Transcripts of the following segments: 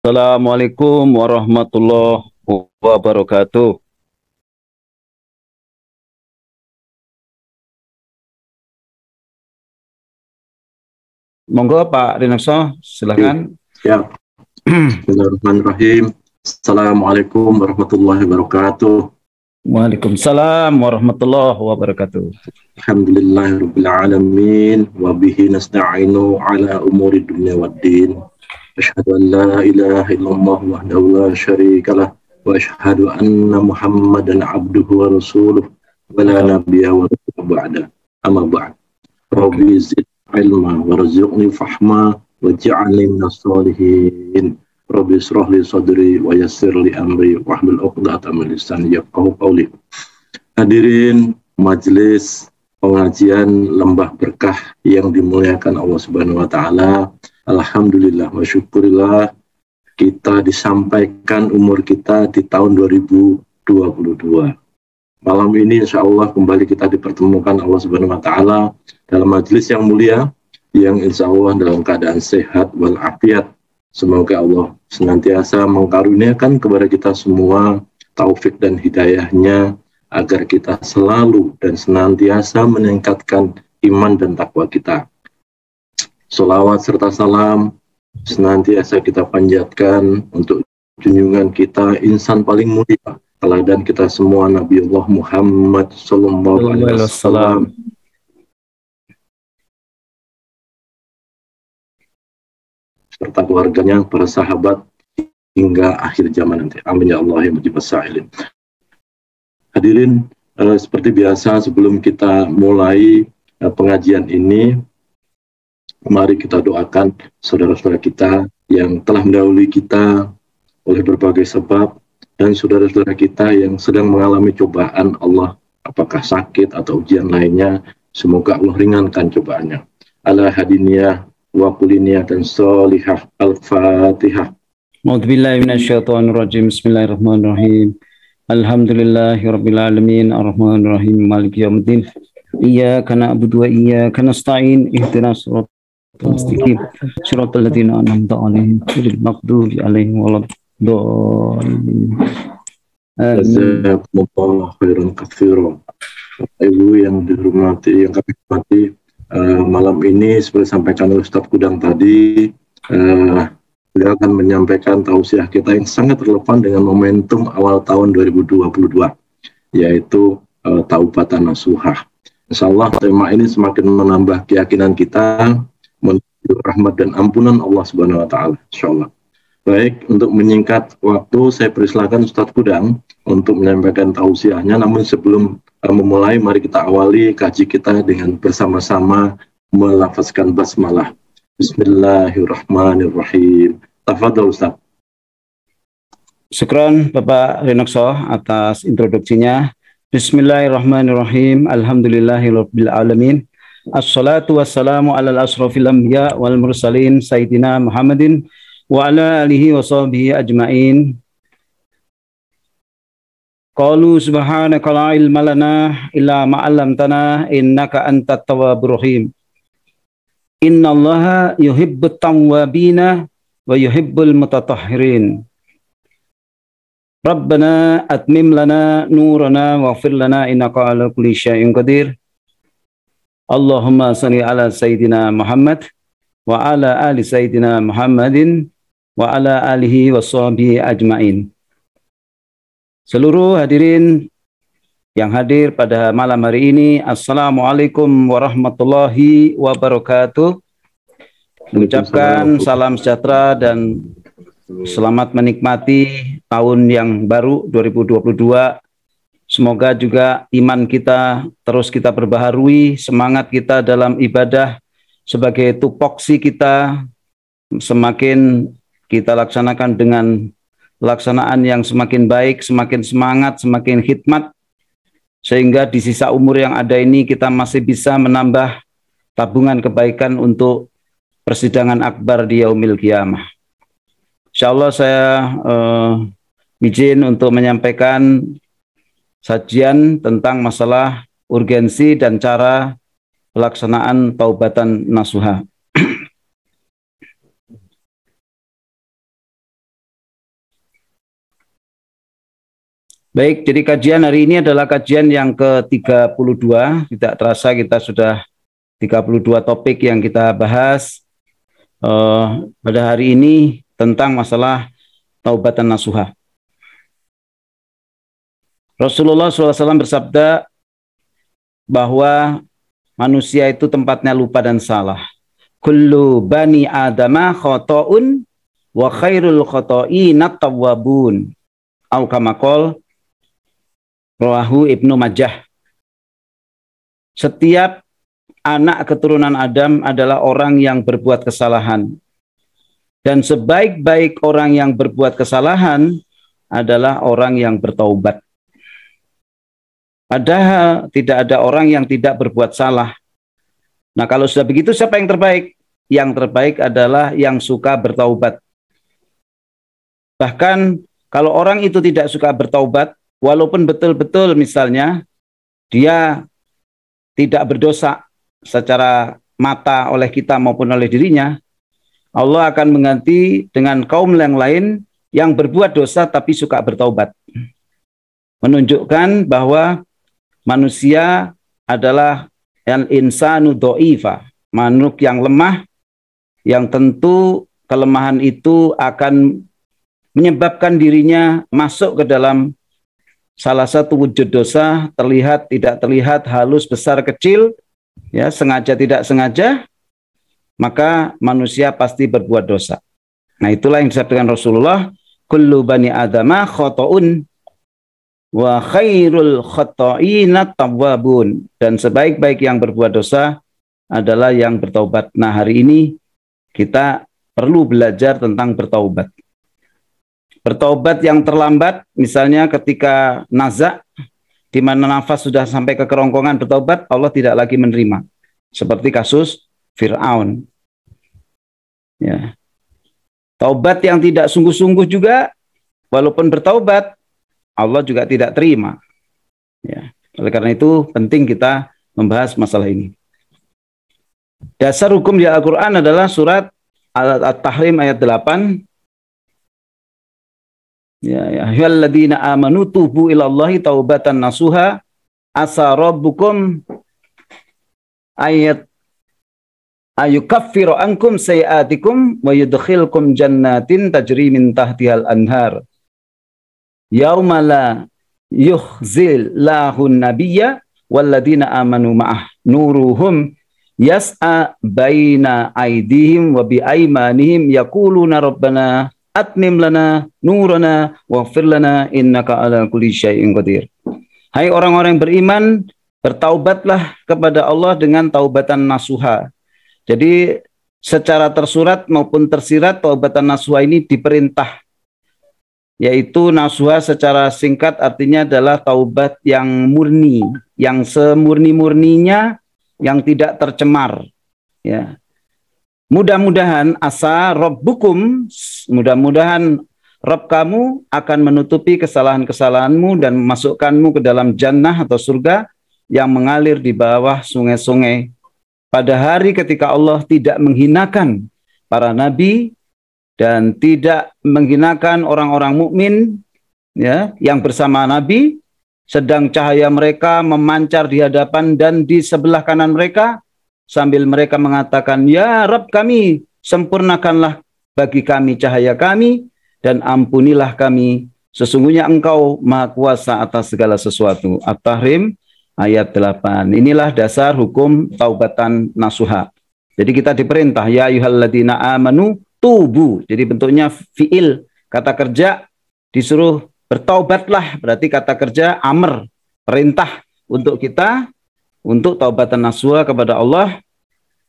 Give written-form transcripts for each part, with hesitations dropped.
Assalamualaikum warahmatullahi wabarakatuh. Monggo Pak Rinakso, silakan. Ya, Bismillahirrahmanirrahim. Assalamualaikum warahmatullahi wabarakatuh. Waalaikumsalam warahmatullahi wabarakatuh. Alhamdulillahirabbil alamin wa bihi nasta'inu ala umuri dunya waddin. Asyhadu an la ilaha illallah wahdahu la syarikalah wa asyhadu anna Muhammadan abduhu wa rasuluh wa la nabiyya wa rasul ba'da. Amma ba'd. Rabbi zid ilma warzuqni fahma waj'alni minas sholihin. Rabbi israh li sadri wa yassir li amri wahlul 'uqdatam min lisani yafqahu qawli. Hadirin majelis pengajian Lembah Berkah yang dimuliakan Allah Subhanahu wa taala. Alhamdulillah wa syukurillah kita disampaikan umur kita di tahun 2022. Malam ini insya Allah kembali kita dipertemukan Allah Subhanahu wa taala dalam majelis yang mulia yang insya Allah dalam keadaan sehat walafiat. Semoga Allah senantiasa mengkaruniakan kepada kita semua taufik dan hidayahnya agar kita selalu dan senantiasa meningkatkan iman dan takwa kita. Sholawat serta salam senantiasa kita panjatkan untuk junjungan kita, insan paling mulia, teladan kita semua, Nabi Allah Muhammad Sallallahu Alaihi Wasallam, serta keluarganya, para sahabat hingga akhir zaman nanti. Amin ya Allah ya mujibas sa'ilin. Hadirin, seperti biasa sebelum kita mulai pengajian ini, mari kita doakan saudara-saudara kita yang telah mendahului kita oleh berbagai sebab dan saudara-saudara kita yang sedang mengalami cobaan Allah, apakah sakit atau ujian lainnya, semoga Allah ringankan cobaannya. Ala hadiniyah wa kuliniyah dan solihah. Al-Fatihah. A'udzubillahi minasyaitonirrajim. Bismillahirrahmanirrahim. Alhamdulillahirabbil alamin arrahmanirrahim maliki yaumiddin. Iyyaka na'budu wa iyyaka nasta'in ihdinas siratal mustaqim siratal ladzina an'amta 'alaihim ghairil maghdubi 'alaihim waladdallin. Jazakumullahu khairan katsiran. Ibu yang dihormati, yang kami hormati, malam ini seperti disampaikan oleh Ustadz Kudang tadi, beliau akan menyampaikan tausiah kita yang sangat relevan dengan momentum awal tahun 2022, yaitu taubatan nasuhah. Insya Allah tema ini semakin menambah keyakinan kita menuju rahmat dan ampunan Allah Subhanahu wa taala, insyaallah. Baik, untuk menyingkat waktu, saya persilakan Ustadz Kudang untuk menyampaikan tausiahnya. Namun sebelum memulai, mari kita awali kaji kita dengan bersama-sama melafazkan basmalah. Bismillahirrahmanirrahim. Tafadhol Ustadz. Syukran Bapak Rinokso atas introduksinya. Bismillahirrahmanirrahim. Alhamdulillahirabbil alamin. Assalatu wassalamu ala asrofil anbiya wal mursalin sayyidina Muhammadin wa ala alihi wa sahbihi ajmain. Qalu subhanaka la ilma lana illa ma 'allamtana innaka antat tawwabur rahim. Innallaha yuhibbut tawwabina wa yuhibbul mutatahhirin. Rabbana atmim lana nurana waghfir lana innaka ala kulli syai'in qadir. Allahumma shalli ala sayyidina Muhammad wa ala ali sayyidina Muhammadin wa ala alihi washabihi ajmain. Seluruh hadirin yang hadir pada malam hari ini, Assalamualaikum warahmatullahi wabarakatuh. Mengucapkan salam sejahtera dan selamat menikmati tahun yang baru 2022. Semoga juga iman kita terus kita perbaharui, semangat kita dalam ibadah sebagai tupoksi kita semakin kita laksanakan dengan pelaksanaan yang semakin baik, semakin semangat, semakin khidmat, sehingga di sisa umur yang ada ini kita masih bisa menambah tabungan kebaikan untuk persidangan akbar di yaumil qiyamah. Insyaallah saya izin untuk menyampaikan sajian tentang masalah urgensi dan cara pelaksanaan taubatan nasuha. Baik, jadi kajian hari ini adalah kajian yang ke-32. Tidak terasa kita sudah 32 topik yang kita bahas pada hari ini tentang masalah taubatan nasuha. Rasulullah SAW bersabda bahwa manusia itu tempatnya lupa dan salah. Kullu bani adama khoto'un wa khairul khoto'inat tawwabun. Au kama qol rawahu Ibnu Majah. Setiap anak keturunan Adam adalah orang yang berbuat kesalahan. Dan sebaik-baik orang yang berbuat kesalahan adalah orang yang bertaubat. Padahal tidak ada orang yang tidak berbuat salah. Nah, kalau sudah begitu siapa yang terbaik? Yang terbaik adalah yang suka bertaubat. Bahkan kalau orang itu tidak suka bertaubat, walaupun betul-betul misalnya dia tidak berdosa secara mata oleh kita maupun oleh dirinya, Allah akan mengganti dengan kaum yang lain yang berbuat dosa tapi suka bertaubat. Menunjukkan bahwa manusia adalah al-insanu do'ifa, makhluk yang lemah, yang tentu kelemahan itu akan menyebabkan dirinya masuk ke dalam salah satu wujud dosa, terlihat, tidak terlihat, halus, besar, kecil, ya, sengaja, tidak sengaja, maka manusia pasti berbuat dosa. Nah, itulah yang disabdakan Rasulullah, kullu bani adama khoto'un wa khairul khoto'inat tawwabun. Dan sebaik-baik yang berbuat dosa adalah yang bertaubat. Nah, hari ini kita perlu belajar tentang bertaubat. Bertaubat yang terlambat, misalnya ketika nazak, di mana nafas sudah sampai ke kerongkongan bertaubat, Allah tidak lagi menerima. Seperti kasus Fir'aun. Ya. Taubat yang tidak sungguh-sungguh juga, walaupun bertaubat, Allah juga tidak terima. Ya. Oleh karena itu penting kita membahas masalah ini. Dasar hukum di Al-Quran adalah surat At-Tahrim ayat 8. Ya ayyuhalladzina amanu tubu ilallahi taubatan nasuha asa rabbukum ayukaffiru ankum sayiatikum wa yudkhilkum jannatin tajri min tahtihal anhar yauma la yukhzil lahun nabiyya walladzina amanu ma'ah nuruhum yas'a baina aydihim wa bi aymanihim yaquluna rabbana atmim lana nurana waghfir lana innaka ala kulli syai'in qadir. Hai orang-orang yang beriman, bertaubatlah kepada Allah dengan taubatan nasuha. Jadi secara tersurat maupun tersirat taubatan nasuha ini diperintah. Yaitu nasuha secara singkat artinya adalah taubat yang murni, yang semurni-murninya, yang tidak tercemar. Ya. Mudah-mudahan asa rabbukum, mudah-mudahan Rabb kamu akan menutupi kesalahan-kesalahanmu dan memasukkanmu ke dalam jannah atau surga yang mengalir di bawah sungai-sungai. Pada hari ketika Allah tidak menghinakan para nabi dan tidak menghinakan orang-orang mukmin, ya, yang bersama nabi, sedang cahaya mereka memancar di hadapan dan di sebelah kanan mereka, sambil mereka mengatakan, ya Rabb kami, sempurnakanlah bagi kami cahaya kami, dan ampunilah kami, sesungguhnya Engkau Maha Kuasa atas segala sesuatu. At-Tahrim ayat 8. Inilah dasar hukum taubatan nasuha. Jadi kita diperintah, ya ayyuhalladzina amanu tubu. Jadi bentuknya fiil, kata kerja, disuruh bertaubatlah, berarti kata kerja amr, perintah untuk kita, untuk taubatan nasuha kepada Allah,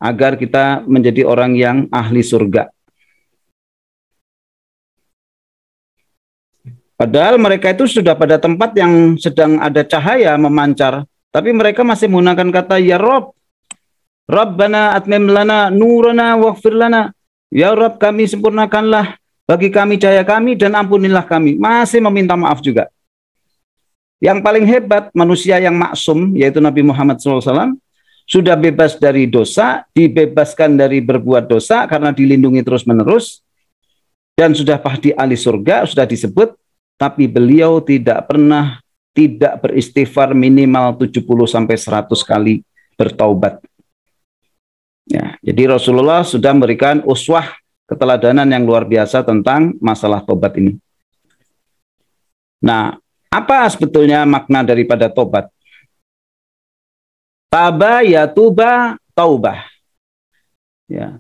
agar kita menjadi orang yang ahli surga. Padahal mereka itu sudah pada tempat yang sedang ada cahaya memancar, tapi mereka masih menggunakan kata ya Rabb, Rabbana atmim lana nurana waghfir lana. Ya Rabb kami sempurnakanlah bagi kami cahaya kami dan ampunilah kami. Masih meminta maaf juga. Yang paling hebat manusia yang maksum, yaitu Nabi Muhammad SAW, sudah bebas dari dosa, dibebaskan dari berbuat dosa karena dilindungi terus-menerus, dan sudah pasti ahli surga, sudah disebut, tapi beliau tidak pernah tidak beristighfar minimal 70-100 kali bertaubat. Ya, jadi Rasulullah sudah memberikan uswah keteladanan yang luar biasa tentang masalah taubat ini. Nah, apa sebetulnya makna daripada taubat? Taba yatuba taubah. Ya.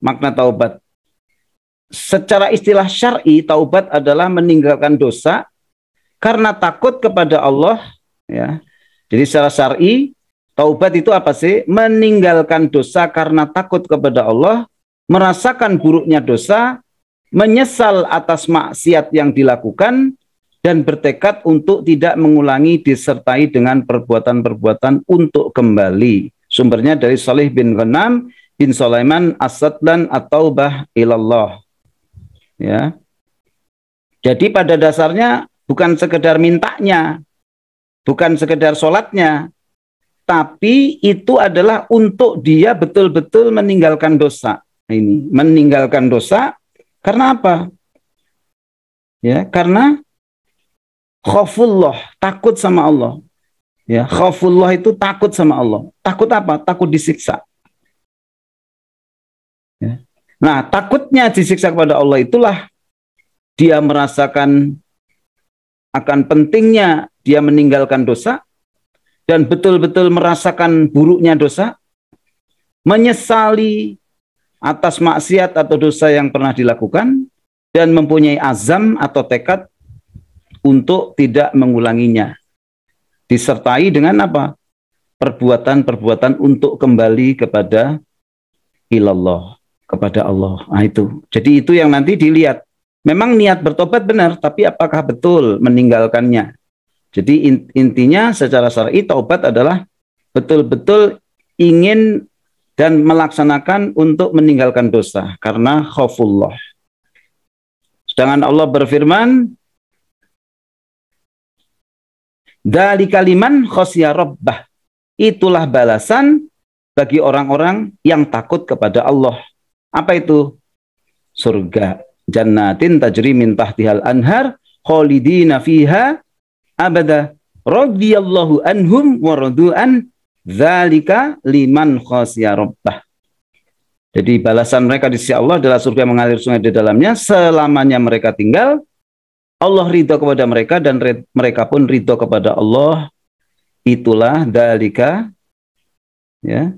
Makna taubat. Secara istilah syar'i, taubat adalah meninggalkan dosa karena takut kepada Allah. Ya. Jadi secara syar'i, taubat itu apa sih? Meninggalkan dosa karena takut kepada Allah, merasakan buruknya dosa, menyesal atas maksiat yang dilakukan, dan bertekad untuk tidak mengulangi disertai dengan perbuatan-perbuatan untuk kembali. Sumbernya dari Salih bin Ghanam bin Sulaiman As-Sadlan at-Taubah ilallah. Ya. Jadi pada dasarnya bukan sekedar mintanya, bukan sekedar sholatnya, tapi itu adalah untuk dia betul-betul meninggalkan dosa. Ini meninggalkan dosa karena apa? Ya, karena khaufullah, takut sama Allah. Ya, khaufullah itu takut sama Allah. Takut apa? Takut disiksa. Ya. Nah, takutnya disiksa kepada Allah itulah dia merasakan akan pentingnya dia meninggalkan dosa dan betul-betul merasakan buruknya dosa, menyesali atas maksiat atau dosa yang pernah dilakukan dan mempunyai azam atau tekad untuk tidak mengulanginya. Disertai dengan apa? Perbuatan-perbuatan untuk kembali kepada ilallah, kepada Allah. Nah itu. Jadi itu yang nanti dilihat. Memang niat bertobat benar, tapi apakah betul meninggalkannya? Jadi intinya secara syar'i taubat adalah betul-betul ingin dan melaksanakan untuk meninggalkan dosa karena khaufullah. Sedangkan Allah berfirman, dari kaliman khosya rabbah. Itulah balasan bagi orang-orang yang takut kepada Allah. Apa itu? Surga. Jannatin tajri min tahtihal anhar khalidina fiha abada radhiyallahu anhum wa radu'an dzalika liman khosya rabbah. Jadi balasan mereka di sisi Allah adalah surga yang mengalir sungai di dalamnya selamanya mereka tinggal. Allah ridho kepada mereka dan mereka pun ridho kepada Allah. Itulah dalika ya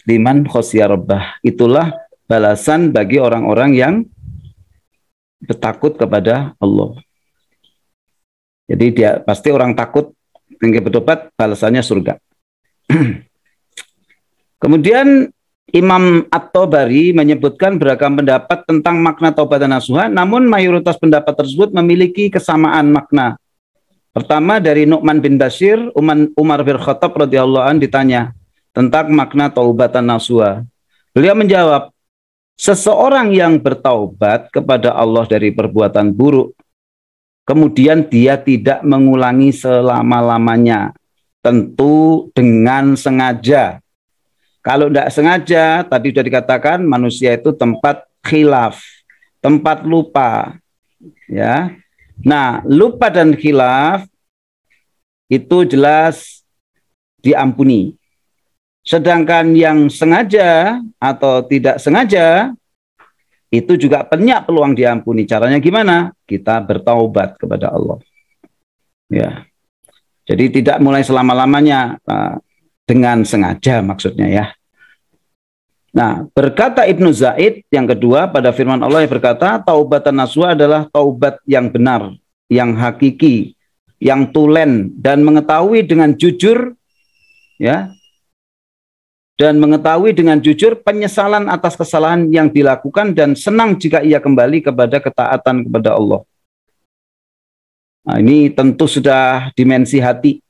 liman khosya rabbah. Itulah balasan bagi orang-orang yang bertakut kepada Allah. Jadi dia pasti orang takut yang bertobat balasannya surga. Kemudian Imam At-Tabari menyebutkan beragam pendapat tentang makna taubat dan nasuha, namun mayoritas pendapat tersebut memiliki kesamaan makna. Pertama dari Nu'man bin Bashir, Umar bin Khattab radhiyallahu anhu ditanya tentang makna taubat dan nasuha. Beliau menjawab, seseorang yang bertaubat kepada Allah dari perbuatan buruk, kemudian dia tidak mengulangi selama-lamanya, tentu dengan sengaja. Kalau tidak sengaja, tadi sudah dikatakan manusia itu tempat khilaf, tempat lupa. Ya, nah lupa dan khilaf itu jelas diampuni. Sedangkan yang sengaja atau tidak sengaja itu juga banyak peluang diampuni. Caranya gimana? Kita bertaubat kepada Allah. Ya, jadi tidak mulai selama-lamanya. Dengan sengaja maksudnya ya. Nah, berkata Ibnu Zaid yang kedua pada firman Allah yang berkata, taubatan nasuha adalah taubat yang benar, yang hakiki, yang tulen dan mengetahui dengan jujur ya. Dan mengetahui dengan jujur penyesalan atas kesalahan yang dilakukan dan senang jika ia kembali kepada ketaatan kepada Allah. Nah, ini tentu sudah dimensi hati.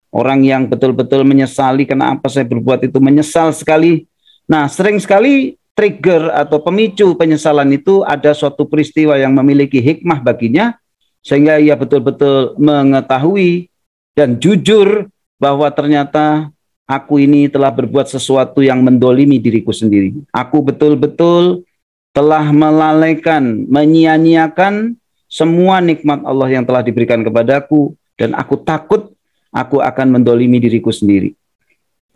Orang yang betul-betul menyesali kenapa saya berbuat itu, menyesal sekali. Nah, sering sekali trigger atau pemicu penyesalan itu ada suatu peristiwa yang memiliki hikmah baginya, sehingga ia betul-betul mengetahui dan jujur bahwa ternyata aku ini telah berbuat sesuatu yang mendolimi diriku sendiri. Aku betul-betul telah melalaikan, menyia-nyiakan semua nikmat Allah yang telah diberikan kepadaku, dan aku takut aku akan mendolimi diriku sendiri.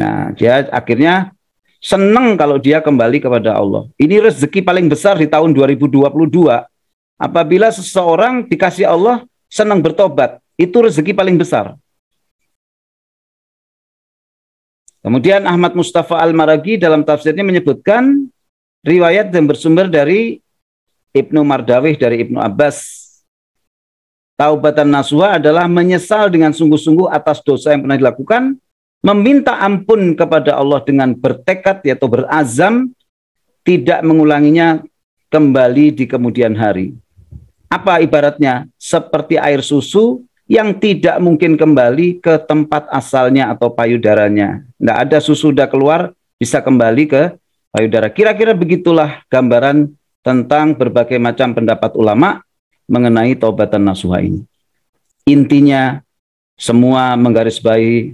Nah, dia akhirnya senang kalau dia kembali kepada Allah. Ini rezeki paling besar di tahun 2022. Apabila seseorang dikasih Allah senang bertobat, itu rezeki paling besar. Kemudian Ahmad Mustafa Al-Maraghi dalam tafsirnya menyebutkan riwayat yang bersumber dari Ibnu Mardawih dari Ibnu Abbas. Taubatan nasuha adalah menyesal dengan sungguh-sungguh atas dosa yang pernah dilakukan, meminta ampun kepada Allah dengan bertekad atau berazam tidak mengulanginya kembali di kemudian hari. Apa ibaratnya? Seperti air susu yang tidak mungkin kembali ke tempat asalnya atau payudaranya. Tidak ada susu sudah keluar, bisa kembali ke payudara. Kira-kira begitulah gambaran tentang berbagai macam pendapat ulama mengenai taubatan nasuha ini. Intinya, semua menggarisbawahi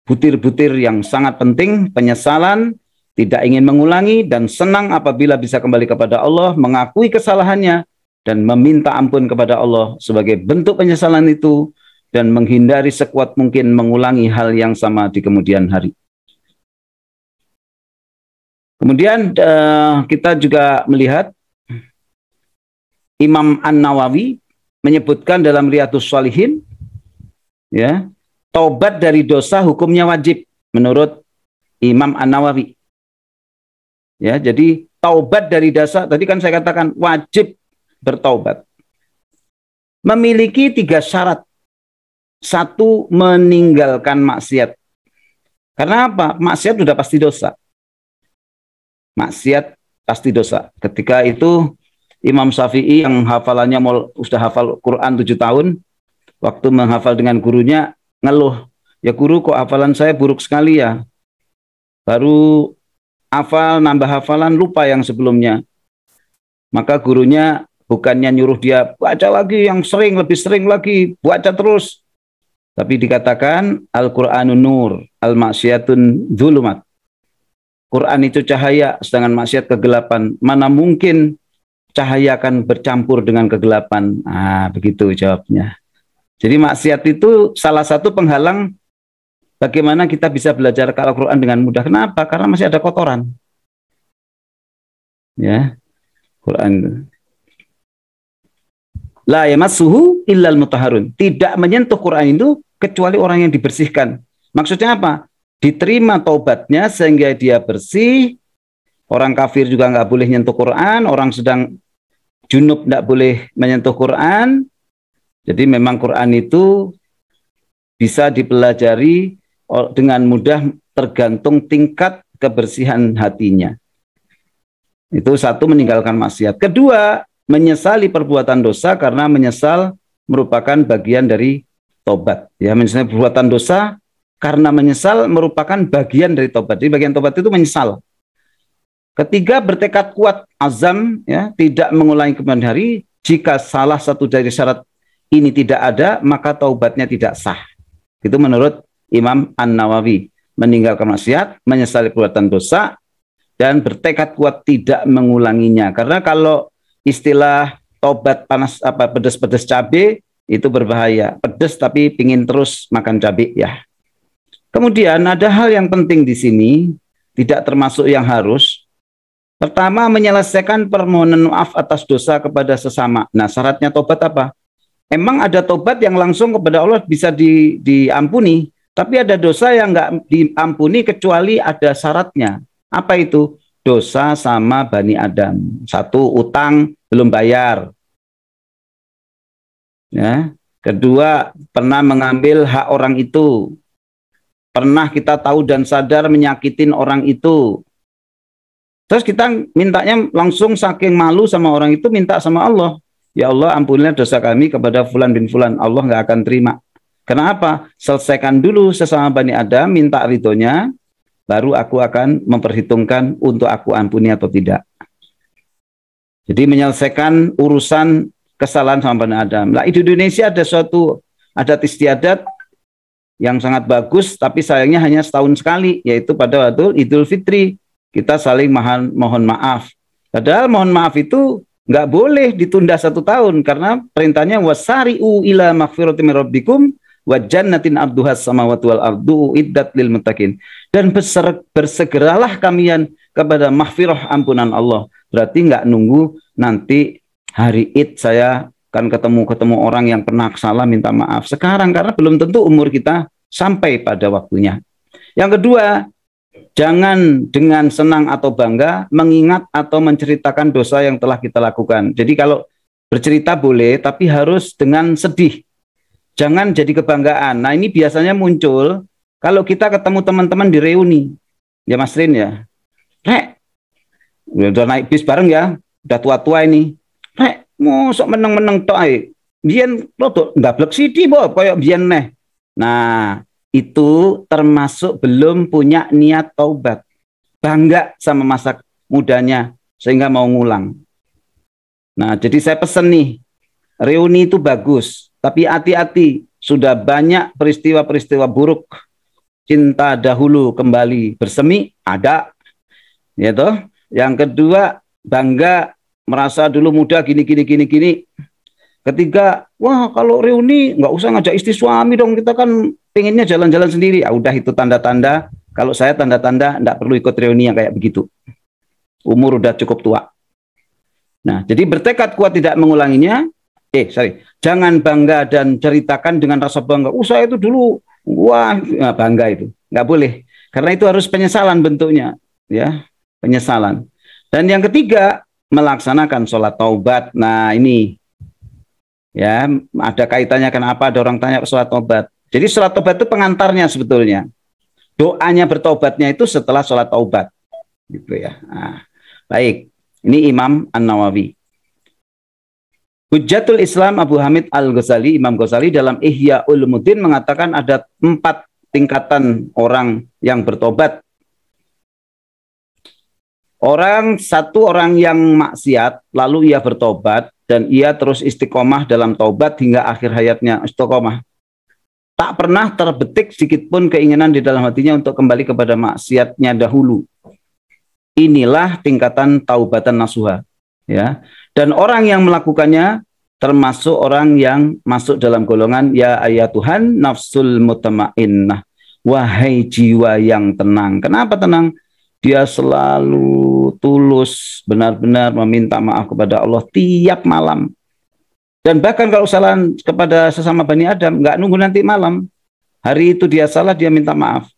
butir-butir yang sangat penting, penyesalan, tidak ingin mengulangi, dan senang apabila bisa kembali kepada Allah, mengakui kesalahannya, dan meminta ampun kepada Allah sebagai bentuk penyesalan itu, dan menghindari sekuat mungkin mengulangi hal yang sama di kemudian hari. Kemudian kita juga melihat Imam An-Nawawi menyebutkan dalam Riyadhus Shalihin, ya, taubat dari dosa hukumnya wajib menurut Imam An-Nawawi. Ya, jadi taubat dari dosa, tadi kan saya katakan wajib bertaubat. Memiliki 3 syarat. 1, meninggalkan maksiat. Karena apa? Maksiat sudah pasti dosa. Maksiat pasti dosa. Ketika itu Imam Syafi'i yang hafalannya sudah hafal Quran 7 tahun, waktu menghafal dengan gurunya ngeluh, ya guru kok hafalan saya buruk sekali ya. Baru hafal, nambah hafalan, lupa yang sebelumnya. Maka gurunya bukannya nyuruh dia baca lagi yang sering, lebih sering lagi, baca terus. Tapi dikatakan Al-Qur'anun Nur, Al-Maksiatun Dzulumat. Quran itu cahaya, sedangkan maksiat kegelapan. Mana mungkin cahaya akan bercampur dengan kegelapan? Nah, begitu jawabnya. Jadi maksiat itu salah satu penghalang bagaimana kita bisa belajar Al-Quran dengan mudah. Kenapa? Karena masih ada kotoran. Ya, Quran. La yamassuhu illal mutahharun. Tidak menyentuh Quran itu kecuali orang yang dibersihkan. Maksudnya apa? Diterima taubatnya sehingga dia bersih. Orang kafir juga nggak boleh nyentuh Quran. Orang sedang junub nggak boleh menyentuh Quran. Jadi memang Quran itu bisa dipelajari dengan mudah tergantung tingkat kebersihan hatinya. Itu 1, meninggalkan maksiat. 2, menyesali perbuatan dosa karena menyesal merupakan bagian dari tobat. Ya, menyesali perbuatan dosa karena menyesal merupakan bagian dari tobat. Jadi bagian tobat itu menyesal. 3, bertekad kuat, azam, ya, tidak mengulangi kemudian hari. Jika salah satu dari syarat ini tidak ada, maka taubatnya tidak sah. Itu menurut Imam An-Nawawi. Meninggalkan maksiat, menyesali perbuatan dosa, dan bertekad kuat tidak mengulanginya. Karena kalau istilah tobat panas pedes-pedes cabai itu berbahaya. Pedes tapi pingin terus makan cabai ya. Kemudian ada hal yang penting di sini, tidak termasuk yang harus. Pertama, menyelesaikan permohonan maaf atas dosa kepada sesama. Nah, syaratnya tobat apa? Emang ada tobat yang langsung kepada Allah bisa diampuni, tapi ada dosa yang nggak diampuni kecuali ada syaratnya. Apa itu? Dosa sama Bani Adam. 1, utang belum bayar. Ya. 2, pernah mengambil hak orang itu. Pernah kita tahu dan sadar menyakitin orang itu. Terus kita mintanya langsung saking malu sama orang itu, minta sama Allah. Ya Allah, ampunilah dosa kami kepada fulan bin fulan. Allah nggak akan terima. Kenapa? Selesaikan dulu sesama Bani Adam, minta ridhonya, baru aku akan memperhitungkan untuk aku ampuni atau tidak. Jadi menyelesaikan urusan kesalahan sama Bani Adam. Nah, di Indonesia ada suatu adat istiadat yang sangat bagus, tapi sayangnya hanya setahun sekali, yaitu pada waktu Idul Fitri. Kita saling mohon maaf. Padahal mohon maaf itu nggak boleh ditunda 1 tahun karena perintahnya wasari'u ila maghfiratin min rabbikum wa jannatin arduhas samawati wal ardu iddat lil muttaqin. Dan bersegeralah kalian kepada mahfirah ampunan Allah. Berarti nggak nunggu nanti hari Id saya kan ketemu orang yang pernah salah minta maaf sekarang, karena belum tentu umur kita sampai pada waktunya. Yang kedua, jangan dengan senang atau bangga mengingat atau menceritakan dosa yang telah kita lakukan. Jadi kalau bercerita boleh, tapi harus dengan sedih. Jangan jadi kebanggaan. Nah, ini biasanya muncul kalau kita ketemu teman-teman di reuni. Ya Mas Rin ya. Rek, udah naik bis bareng ya, udah tua-tua ini. Rek, mosok meneng-meneng tok ae. Biyen rodok ndablek sithik po koyo biyen neh. Nah, itu termasuk belum punya niat taubat. Bangga sama masa mudanya sehingga mau ngulang. Nah, jadi saya pesan nih, reuni itu bagus, tapi hati-hati, sudah banyak peristiwa-peristiwa buruk. Cinta dahulu kembali bersemi, ada. Ya toh. Yang kedua, bangga merasa dulu muda gini. Ketiga, wah kalau reuni nggak usah ngajak istri suami dong, kita kan pengennya jalan-jalan sendiri. Ah, udah itu tanda-tanda. Kalau saya tanda-tanda nggak perlu ikut reuni yang kayak begitu. Umur udah cukup tua. Nah, jadi bertekad kuat tidak mengulanginya. Jangan bangga dan ceritakan dengan rasa bangga. Saya itu dulu, wah, bangga itu nggak boleh. Karena itu harus penyesalan bentuknya, ya, penyesalan. Dan yang ketiga, melaksanakan sholat taubat. Nah, ini ya ada kaitannya, kenapa ada orang tanya sholat taubat. Jadi sholat taubat itu pengantarnya sebetulnya. Doanya bertobatnya itu setelah sholat taubat, gitu ya. Nah, baik, ini Imam An-Nawawi. Hujjatul Islam Abu Hamid Al-Ghazali, Imam Ghazali dalam Ihya Ulumuddin mengatakan ada 4 tingkatan orang yang bertobat. Satu orang yang maksiat, lalu ia bertobat, dan ia terus istiqomah dalam taubat hingga akhir hayatnya istiqomah. Tak pernah terbetik sedikit pun keinginan di dalam hatinya untuk kembali kepada maksiatnya dahulu. Inilah tingkatan taubatan nasuha. Ya. Dan orang yang melakukannya termasuk orang yang masuk dalam golongan ya ayat Tuhan nafsul mutmainnah. Wahai jiwa yang tenang. Kenapa tenang? Dia selalu tulus, benar-benar meminta maaf kepada Allah tiap malam. Dan bahkan kalau salah kepada sesama Bani Adam, nggak nunggu nanti malam. Hari itu dia salah, dia minta maaf.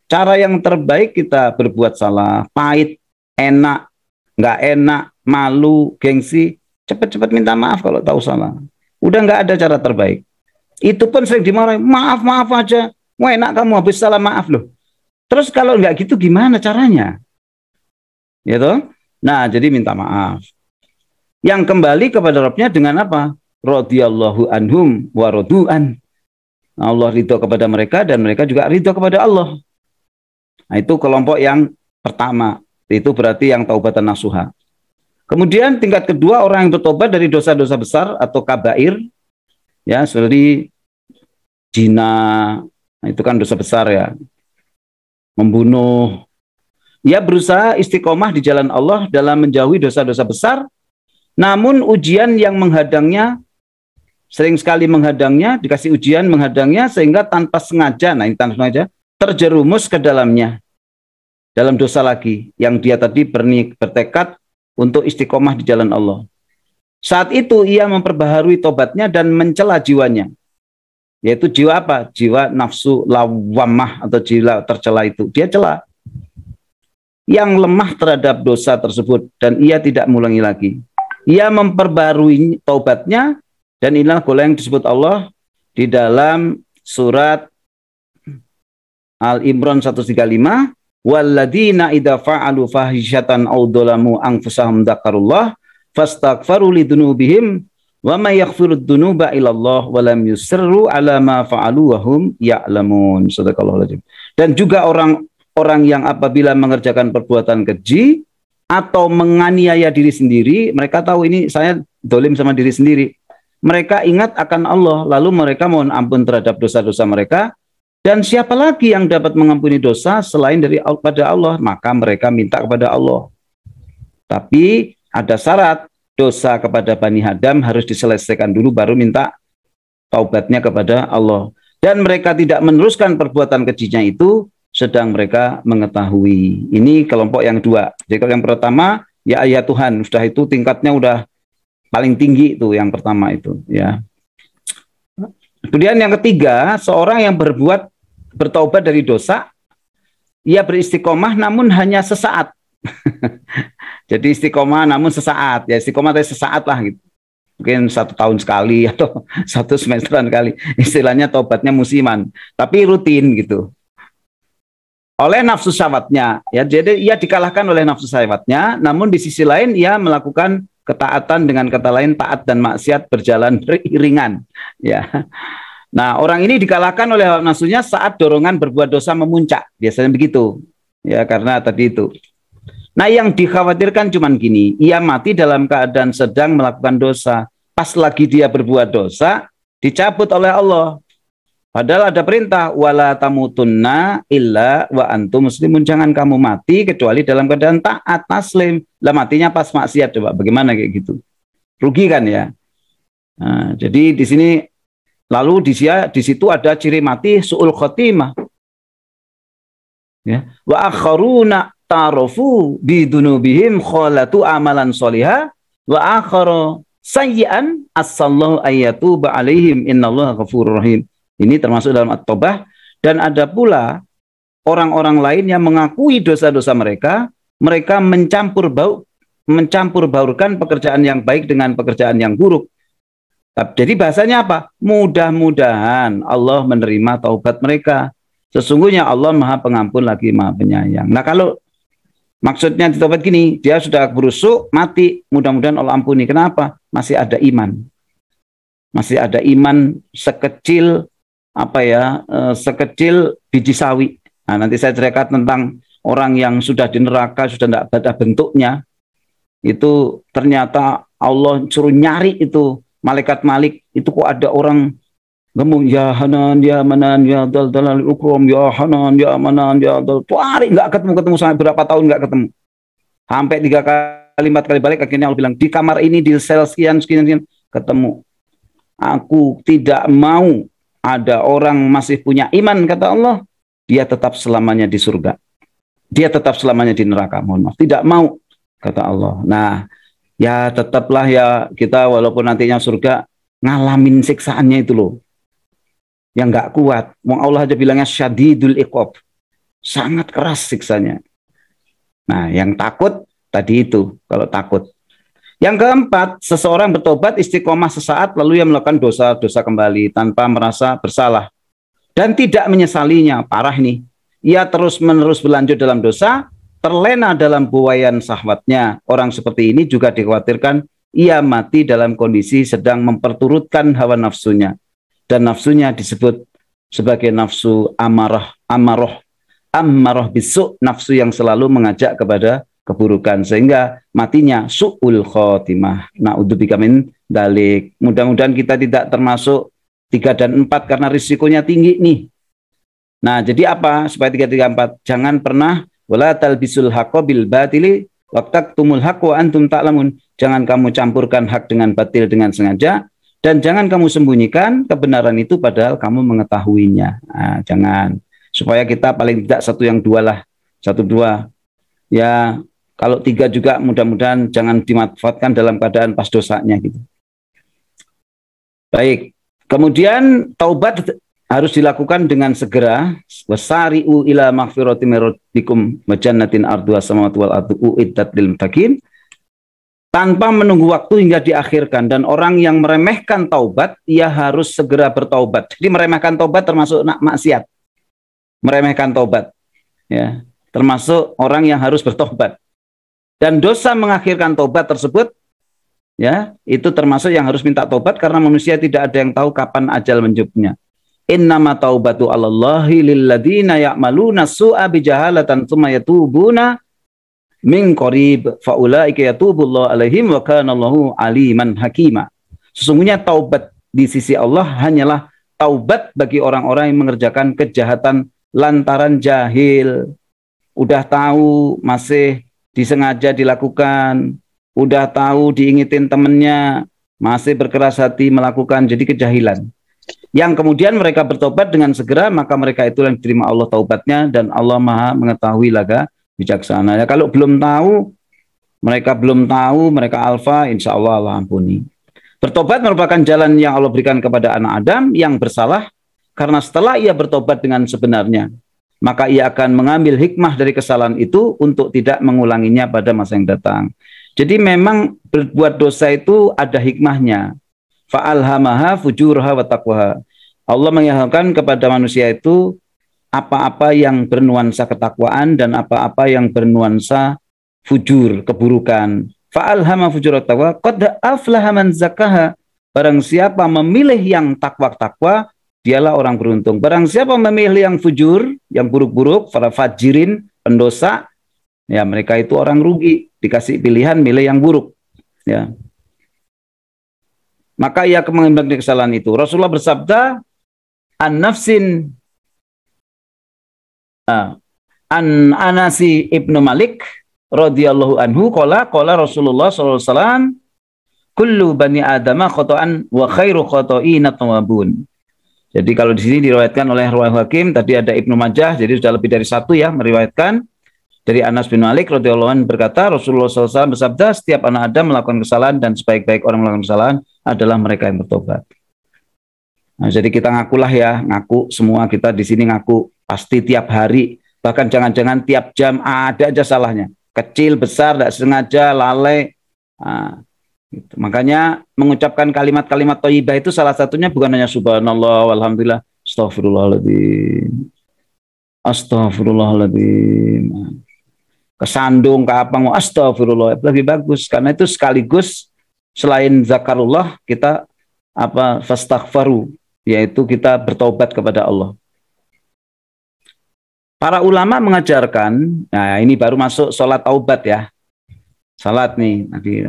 Cara yang terbaik kita berbuat salah, pahit, enak, nggak enak, malu, gengsi, cepat-cepat minta maaf kalau tahu salah. Udah nggak ada cara terbaik. Itu pun sering dimarahi, maaf aja. Wah, enak kamu habis salah maaf loh. Terus kalau nggak gitu gimana caranya? Ya toh? Nah, jadi minta maaf. Yang kembali kepada Rabbnya dengan apa? Radhiyallahu anhum wa radu'an. Allah ridho kepada mereka dan mereka juga ridho kepada Allah. Nah, itu kelompok yang pertama. Itu berarti yang taubatan nasuha. Kemudian tingkat kedua, orang yang bertobat dari dosa-dosa besar atau kabair. Ya, seperti zina. Nah, itu kan dosa besar ya. Membunuh. Ia berusaha istiqomah di jalan Allah dalam menjauhi dosa-dosa besar, namun ujian yang menghadangnya, sering sekali menghadangnya, dikasih ujian menghadangnya sehingga tanpa sengaja, nah ini tanpa sengaja, terjerumus ke dalamnya, dalam dosa lagi, yang dia tadi bertekad untuk istiqomah di jalan Allah. Saat itu ia memperbaharui tobatnya dan mencela jiwanya. Yaitu jiwa apa? Jiwa nafsu lawamah atau jiwa tercela itu. Dia cela. Yang lemah terhadap dosa tersebut dan ia tidak mengulangi lagi. Ia memperbarui taubatnya dan inilah golongan yang disebut Allah di dalam surat Al-Imran 135. Walladzina idza fa'alu fahisyatan aw dzalamu anfusahum dzakarullah fastaghfaru lidunubihim wa may yaghfirud dzunuba illallah wa lam yusirru ala ma fa'alu wa hum ya'lamun. Sadaqallahul. Dan juga orang yang apabila mengerjakan perbuatan keji atau menganiaya diri sendiri, mereka tahu ini saya dolim sama diri sendiri. Mereka ingat akan Allah, lalu mereka mohon ampun terhadap dosa-dosa mereka. Dan siapa lagi yang dapat mengampuni dosa selain pada Allah? Maka mereka minta kepada Allah. Tapi ada syarat, dosa kepada Bani Adam harus diselesaikan dulu, baru minta taubatnya kepada Allah. Dan mereka tidak meneruskan perbuatan kejinya itu sedang mereka mengetahui. Ini kelompok yang kedua. Jadi kalau yang pertama, ya ayat Tuhan, sudah itu tingkatnya udah paling tinggi itu yang pertama itu, ya. Kemudian yang ketiga, seorang yang bertaubat dari dosa, ia beristiqomah namun hanya sesaat. Jadi istiqomah namun sesaat, ya istiqomah tapi sesaat lah gitu. Mungkin 1 tahun sekali atau 1 semesteran kali. Istilahnya taubatnya musiman, tapi rutin gitu. Oleh nafsu syahwatnya, ya, jadi ia dikalahkan oleh nafsu syahwatnya, namun di sisi lain ia melakukan ketaatan dengan kata lain taat dan maksiat berjalan ringan, ya. Nah, orang ini dikalahkan oleh nafsunya saat dorongan berbuat dosa memuncak, biasanya begitu, ya, karena tadi itu. Nah, yang dikhawatirkan cuman gini, ia mati dalam keadaan sedang melakukan dosa, pas lagi dia berbuat dosa dicabut oleh Allah. Padahal ada perintah, wala tamutunna illa wa antum muslimun, jangan kamu mati kecuali dalam keadaan taat taslim. Lah matinya pas maksiat, coba bagaimana kayak gitu? Rugi kan ya? Nah, jadi di sini lalu di situ ada ciri mati su'ul khotimah. Ya, wa akharuna tarofu bidunubihim kholatu amalan solihah wa akhara sayyi'an asallahu ayyatuba alaihim innallaha ghafurur rahim. Ini termasuk dalam At-Taubah. Dan ada pula orang-orang lain yang mengakui dosa-dosa mereka, mereka mencampur baurkan pekerjaan yang baik dengan pekerjaan yang buruk. Jadi bahasanya apa? Mudah-mudahan Allah menerima taubat mereka. Sesungguhnya Allah Maha Pengampun lagi Maha Penyayang. Nah, kalau maksudnya di taubat gini, dia sudah berusuk, mati, mudah-mudahan Allah ampuni. Kenapa? Masih ada iman. Masih ada iman sekecil sekecil biji sawi. Nah, nanti saya ceritakan tentang orang yang sudah di neraka, sudah tidak ada bentuknya. Itu ternyata Allah suruh nyari itu malaikat Malik. Itu kok ada orang ngomong ya Hanan, ya Manan, ya Dal-Dalal Ukram, ya Hanan, ya Manan, ya Dal. Tuari nggak ketemu sampai berapa tahun nggak ketemu. Sampai 3 kali 4 kali balik, akhirnya Allah bilang di kamar ini di sel sekian ketemu. Aku tidak mau ada orang masih punya iman, kata Allah, dia tetap selamanya di surga. Dia tetap selamanya di neraka, mohon maaf. Tidak mau, kata Allah. Nah, ya tetaplah ya kita walaupun nantinya surga, ngalamin siksaannya itu loh. Yang nggak kuat. Allah aja bilangnya syadidul iqab. Sangat keras siksanya. Nah, yang takut tadi itu, kalau takut. Yang keempat, seseorang bertobat istiqomah sesaat lalu ia melakukan dosa-dosa kembali tanpa merasa bersalah dan tidak menyesalinya. Parah nih. Ia terus-menerus berlanjut dalam dosa, terlena dalam buayan syahwatnya. Orang seperti ini juga dikhawatirkan ia mati dalam kondisi sedang memperturutkan hawa nafsunya. Dan nafsunya disebut sebagai nafsu amarah bisu, nafsu yang selalu mengajak kepada keburukan, sehingga matinya su'ul khotimah. Na'udzubika min dalik. Mudah-mudahan kita tidak termasuk 3 dan 4 karena risikonya tinggi nih. Nah, jadi apa? Supaya 3, 3, 4. Jangan pernah wala talbisul haqqo bil batili waqtaktumul haqqo wa antum ta'lamun. Jangan kamu campurkan hak dengan batil dengan sengaja, dan jangan kamu sembunyikan kebenaran itu padahal kamu mengetahuinya. Nah, jangan. Supaya kita paling tidak 1 yang 2 lah. 1, 2. Ya, kalau 3 juga mudah-mudahan jangan dimanfaatkan dalam keadaan pas dosanya gitu. Baik. Kemudian taubat harus dilakukan dengan segera. Wasari'u ila maghfirati min rabbikum wa jannatin arduha samawati wal ardu uiddat lil muttaqin. Tanpa menunggu waktu hingga diakhirkan. Dan orang yang meremehkan taubat, ia harus segera bertaubat. Jadi meremehkan taubat termasuk maksiat. Meremehkan taubat. Ya, termasuk orang yang harus bertobat. Dan dosa mengakhirkan taubat tersebut, ya, itu termasuk yang harus minta taubat karena manusia tidak ada yang tahu kapan ajal menjemputnya. Innama taubatu 'alallahi lilladzina ya'maluna su'a bijahalatan tsumma yatubuna min qarib fa ulaika yatubullahu 'alaihim wa kana Allahu 'aliman hakima. Sesungguhnya taubat di sisi Allah hanyalah taubat bagi orang-orang yang mengerjakan kejahatan lantaran jahil. Udah tahu masih disengaja dilakukan, udah tahu diingetin temennya, masih berkeras hati melakukan, jadi kejahilan. Yang kemudian mereka bertobat dengan segera, maka mereka itu yang diterima Allah taubatnya, dan Allah Maha mengetahui laga bijaksana. Ya, kalau belum tahu, mereka alfa, insya Allah Allah ampuni. Bertobat merupakan jalan yang Allah berikan kepada anak Adam yang bersalah, karena setelah ia bertobat dengan sebenarnya, maka ia akan mengambil hikmah dari kesalahan itu untuk tidak mengulanginya pada masa yang datang. Jadi memang berbuat dosa itu ada hikmahnya. Fa'alhamaha fujurha wa taqwaha. Allah mengiyakan kepada manusia itu apa-apa yang bernuansa ketakwaan dan apa-apa yang bernuansa fujur, keburukan. Fa'alhama fujur wa taqwa. Qad aflaha man zakaha. Barang siapa memilih yang takwa-takwa, dialah orang beruntung. Barang siapa memilih yang fujur, yang buruk-buruk, para fajirin, pendosa, ya mereka itu orang rugi. Dikasih pilihan milih yang buruk. Ya. Maka ia mengimbang kesalahan itu. Rasulullah bersabda, an-nafsin an Anasi ibnu Malik radhiyallahu anhu qala Rasulullah sallallahu alaihi wasallam kullu bani adama khata'an wa khairu khata'ina tawabun. Jadi kalau di sini diriwayatkan oleh Riwayat Hakim, tadi ada Ibnu Majah, jadi sudah lebih dari satu ya meriwayatkan. Dari Anas bin Malik radhiyallahu anhu berkata, Rasulullah SAW bersabda, setiap anak Adam melakukan kesalahan dan sebaik-baik orang melakukan kesalahan adalah mereka yang bertobat. Nah, jadi kita ngakulah ya, ngaku semua kita di sini ngaku pasti tiap hari, bahkan jangan-jangan tiap jam ada aja salahnya, kecil besar tidak sengaja lalai. Nah, gitu. Makanya mengucapkan kalimat-kalimat thayyibah itu salah satunya bukan hanya subhanallah walhamdulillah, astagfirullahaladzim, astagfirullahaladzim. Kesandung ke apa mau astagfirullah lebih bagus, karena itu sekaligus selain zakarullah kita fastaghfaru, yaitu kita bertobat kepada Allah. Para ulama mengajarkan, nah ini baru masuk sholat taubat ya, salat nih nanti.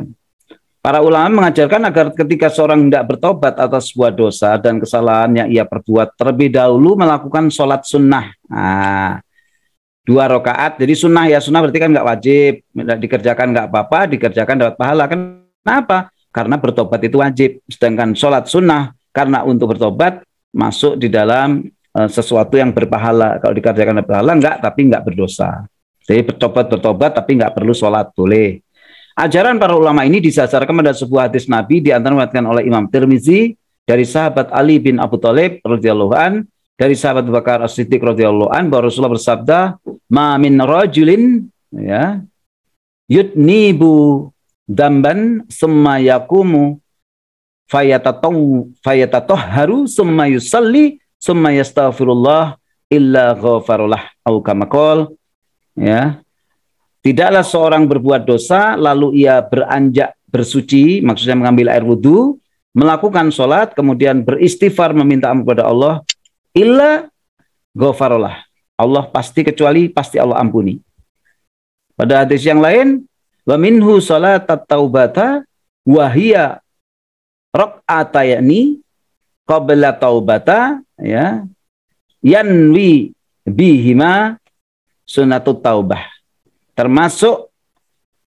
Para ulama mengajarkan agar ketika seorang tidak bertobat atas sebuah dosa dan kesalahan yang ia perbuat, terlebih dahulu melakukan sholat sunnah. Nah, 2 rakaat, jadi sunnah ya, sunnah berarti kan nggak wajib, dikerjakan nggak apa-apa, dikerjakan dapat pahala. Kenapa? Karena bertobat itu wajib, sedangkan sholat sunnah karena untuk bertobat masuk di dalam sesuatu yang berpahala. Kalau dikerjakan dapat pahala enggak, tapi nggak berdosa. Jadi bertobat tapi nggak perlu sholat, boleh. Ajaran para ulama ini didasarkan pada sebuah hadis Nabi, diantara diriwayatkan oleh Imam Tirmizi dari sahabat Ali bin Abu Thalib radhiyallahu an, dari sahabat Abu Bakar As-Siddiq radhiyallahu an, bahwa Rasulullah bersabda, "Ma min rajulin ya yudnibu damban summa yaqumu fayatatahharu summa yusalli summa yastaghfirullah illa ghafarullah au kama qol." Ya. Tidaklah seorang berbuat dosa lalu ia beranjak bersuci, maksudnya mengambil air wudhu, melakukan sholat, kemudian beristighfar meminta ampun kepada Allah, illa ghafarullah, Allah pasti Allah ampuni. Pada hadis yang lain, wa minhu salatat taubata wa hiya raq'atayni qabla taubata, ya, yanwi bihima sunatut taubah. Termasuk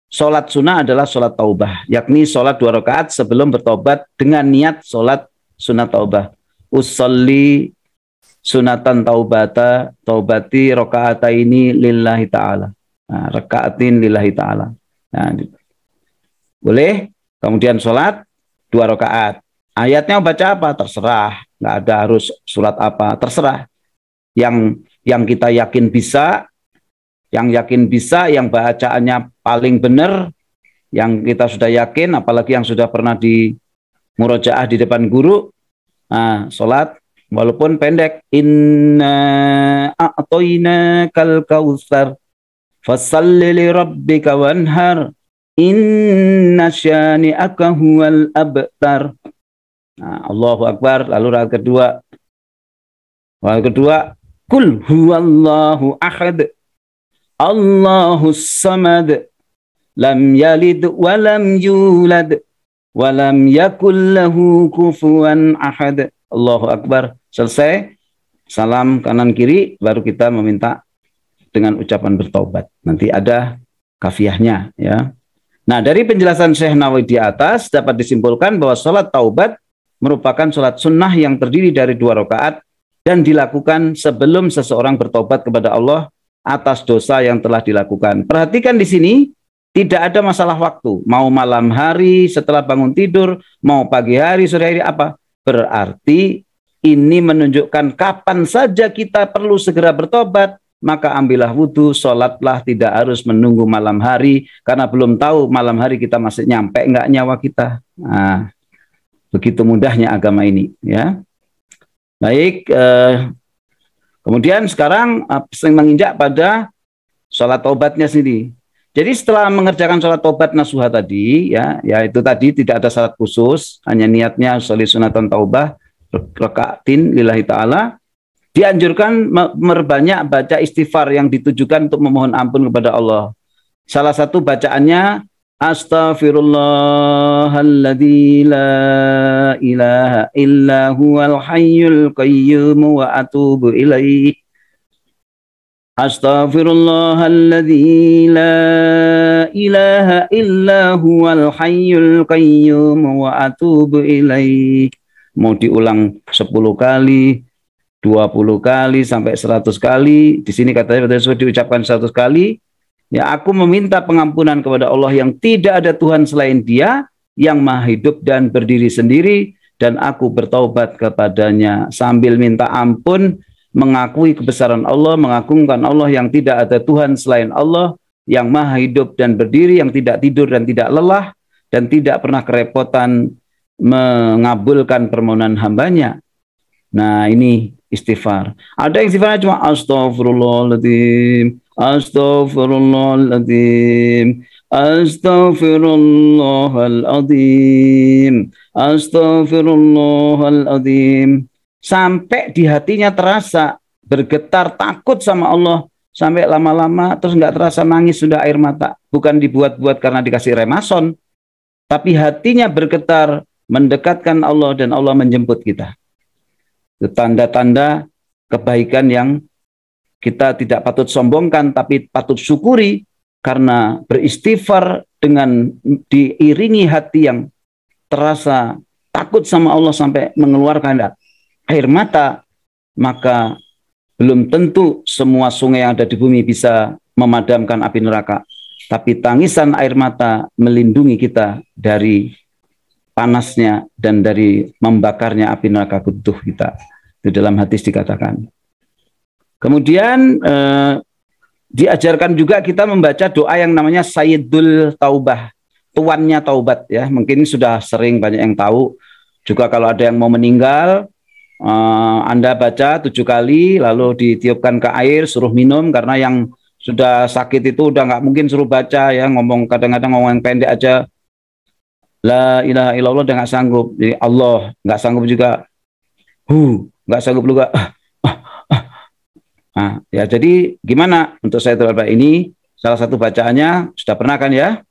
sholat sunnah adalah sholat taubah, yakni sholat 2 rakaat sebelum bertobat dengan niat sholat sunat taubah. Usolli sunatan taubati rakaataini lillahi ta'ala. Nah, rakaatin lillahi ta'ala. Nah, boleh. Kemudian sholat 2 rakaat. Ayatnya baca apa? Terserah. Nggak ada harus surat apa. Terserah. Yang kita yakin bisa, yang bacaannya paling benar, yang kita sudah yakin, apalagi yang sudah pernah di murojaah di depan guru. Nah, sholat walaupun pendek, inna a'toinakal kautsar fasalli li rabbika wanhar inna syani'aka huwal abtar. Nah, Allahu Akbar. Lalu rakaat kedua, kul huwallahu ahad Allahus samad lam yalid wa lam yulad wa lam yakul lahu kufuwan ahad. Allahu Akbar. Selesai. Salam kanan kiri, baru kita meminta dengan ucapan bertobat. Nanti ada kafiahnya ya. Nah, dari penjelasan Syekh Nawawi di atas dapat disimpulkan bahwa sholat taubat merupakan sholat sunnah yang terdiri dari 2 rakaat dan dilakukan sebelum seseorang bertobat kepada Allah atas dosa yang telah dilakukan. Perhatikan di sini, tidak ada masalah waktu. Mau malam hari setelah bangun tidur, mau pagi hari, sore hari, apa? Berarti ini menunjukkan kapan saja kita perlu segera bertobat. Maka ambillah wudhu, sholatlah, tidak harus menunggu malam hari, karena belum tahu malam hari kita masih nyampe enggak nyawa kita. Nah, begitu mudahnya agama ini, ya. Baik, kemudian sekarang menginjak pada sholat taubatnya sendiri. Jadi setelah mengerjakan sholat taubat nasuha tadi, ya itu tadi tidak ada syarat khusus, hanya niatnya sholat sunatan taubah, rakaatin lillahi ta'ala. Dianjurkan memperbanyak baca istighfar yang ditujukan untuk memohon ampun kepada Allah. Salah satu bacaannya Astaghfirullahalladzi la ilaha illa huwal hayyul qayyum wa atubu ilaih. Astaghfirullahalladzi la ilaha illa huwal hayyul qayyum wa atubu ilaih. Mau diulang 10 kali, 20 kali sampai 100 kali. Di sini katanya sudah diucapkan 100 kali. Ya, aku meminta pengampunan kepada Allah yang tidak ada Tuhan selain Dia, yang maha hidup dan berdiri sendiri, dan aku bertaubat kepadanya, sambil minta ampun, mengakui kebesaran Allah, mengagungkan Allah yang tidak ada Tuhan selain Allah, yang maha hidup dan berdiri, yang tidak tidur dan tidak lelah, dan tidak pernah kerepotan mengabulkan permohonan hambanya. Nah, ini istighfar. Ada yang istighfarnya cuma astagfirullahaladzim, astagfirullahaladzim, astagfirullahaladzim, astagfirullahaladzim. Sampai di hatinya terasa bergetar takut sama Allah. Sampai lama-lama terus nggak terasa nangis, sudah air mata. Bukan dibuat-buat karena dikasih remason, tapi hatinya bergetar mendekatkan Allah dan Allah menjemput kita. Itu tanda-tanda kebaikan yang kita tidak patut sombongkan, tapi patut syukuri, karena beristighfar dengan diiringi hati yang terasa takut sama Allah sampai mengeluarkan air mata, maka belum tentu semua sungai yang ada di bumi bisa memadamkan api neraka, tapi tangisan air mata melindungi kita dari panasnya dan dari membakarnya api neraka tubuh kita. Itu dalam hadis dikatakan. Kemudian diajarkan juga kita membaca doa yang namanya Sayyidul Taubah, tuannya taubat, ya. Mungkin sudah sering banyak yang tahu. Juga kalau ada yang mau meninggal, Anda baca 7 kali, lalu ditiupkan ke air, suruh minum, karena yang sudah sakit itu udah nggak mungkin suruh baca, ya. Ngomong kadang-kadang ngomong yang pendek aja. La ilaha illallah udah nggak sanggup. Jadi Allah nggak sanggup juga. Nggak sanggup juga. Nah, ya, jadi gimana untuk saya terhadap ini? Salah satu bacaannya sudah pernah kan, ya?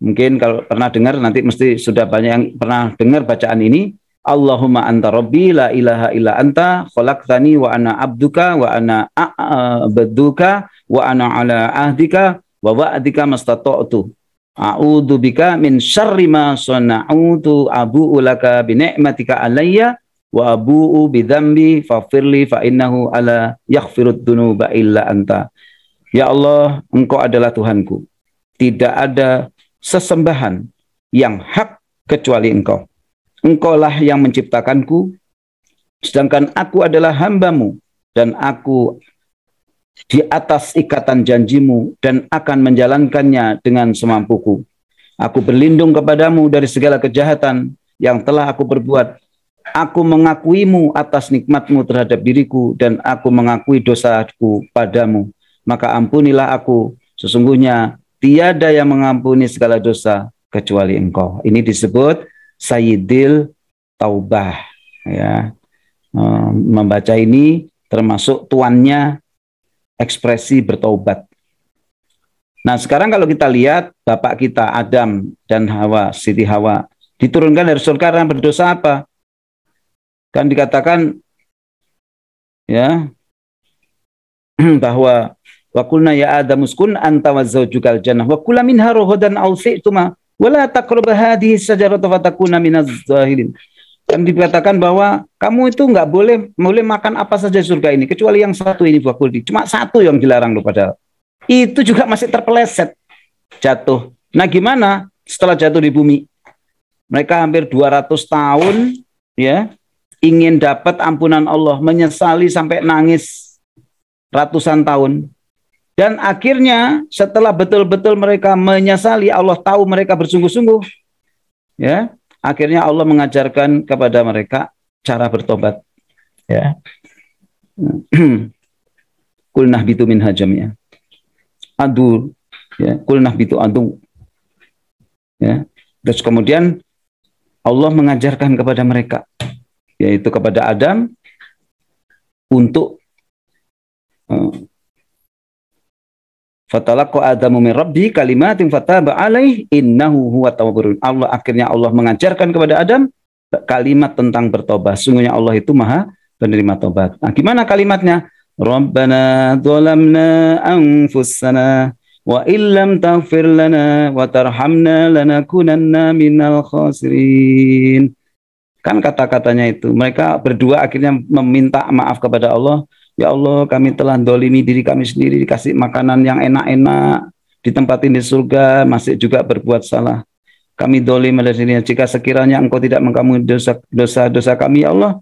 Mungkin kalau pernah dengar nanti mesti sudah banyak yang pernah dengar bacaan ini. Allahumma anta rabbi la ilaha illa anta khalaqtani wa ana abduka wa ana a'buduka wa ana ala ahdika wa wa'dika mastata'tu. A'udzu bika min syarri ma sana'tu abu'u laka bi ni'matika alayya wa abu'u bi dzambi faghfirli fa innahu ala yaghfirud dzunuba illa anta. Ya Allah, Engkau adalah Tuhanku. Tidak ada sesembahan yang hak kecuali Engkau. Engkaulah yang menciptakanku, sedangkan aku adalah hamba-Mu, dan aku di atas ikatan janjimu dan akan menjalankannya dengan semampuku. Aku berlindung kepadamu dari segala kejahatan yang telah aku perbuat. Aku mengakuimu atas nikmatmu terhadap diriku dan aku mengakui dosaku padamu. Maka ampunilah aku, sesungguhnya tiada yang mengampuni segala dosa kecuali Engkau. Ini disebut Sayyidil Taubah, ya. Membaca ini termasuk tuannya ekspresi bertaubat. Nah, sekarang kalau kita lihat bapak kita Adam dan Hawa, Siti Hawa, diturunkan dari surga karena berdosa apa? Kan dikatakan, ya, bahwa wa qulna ya Adam uskun anta wa zawjukal jannah wa kula minha ragadan aw fi'tuma Wala taqrabu hadhihi syajarata fatakuna minaz zahilin. Dan dikatakan bahwa kamu itu nggak boleh makan apa saja di surga ini kecuali yang satu ini, buah kuldi. Cuma satu yang dilarang loh, padahal itu juga masih terpeleset jatuh. Nah, gimana setelah jatuh di bumi? Mereka hampir 200 tahun ya ingin dapat ampunan Allah, menyesali sampai nangis ratusan tahun. Dan akhirnya setelah betul-betul mereka menyesali, Allah tahu mereka bersungguh-sungguh, ya, akhirnya Allah mengajarkan kepada mereka cara bertobat, ya. Qul nahbitu minha jami'an. Adu, ya, qul nahbitu adu. Ya. Terus kemudian Allah mengajarkan kepada mereka, yaitu kepada Adam, untuk fatalaqa Adamu min rabbi kalimatin fataba alaih innahu huwa tawwabur. Akhirnya Allah mengajarkan kepada Adam kalimat tentang bertobat. Sungguhnya Allah itu Maha penerima tobat. Nah, gimana kalimatnya? Rabbana dzalamna anfusana wa illam taghfir lana wa tarhamna lanakunanna minal khasirin. Kan kata-katanya itu. Mereka berdua akhirnya meminta maaf kepada Allah. Ya Allah, kami telah dolimi diri kami sendiri, dikasih makanan yang enak-enak, ditempatin di surga, masih juga berbuat salah. Kami dolim dari sini. Jika sekiranya Engkau tidak mengampuni dosa-dosa kami, ya Allah,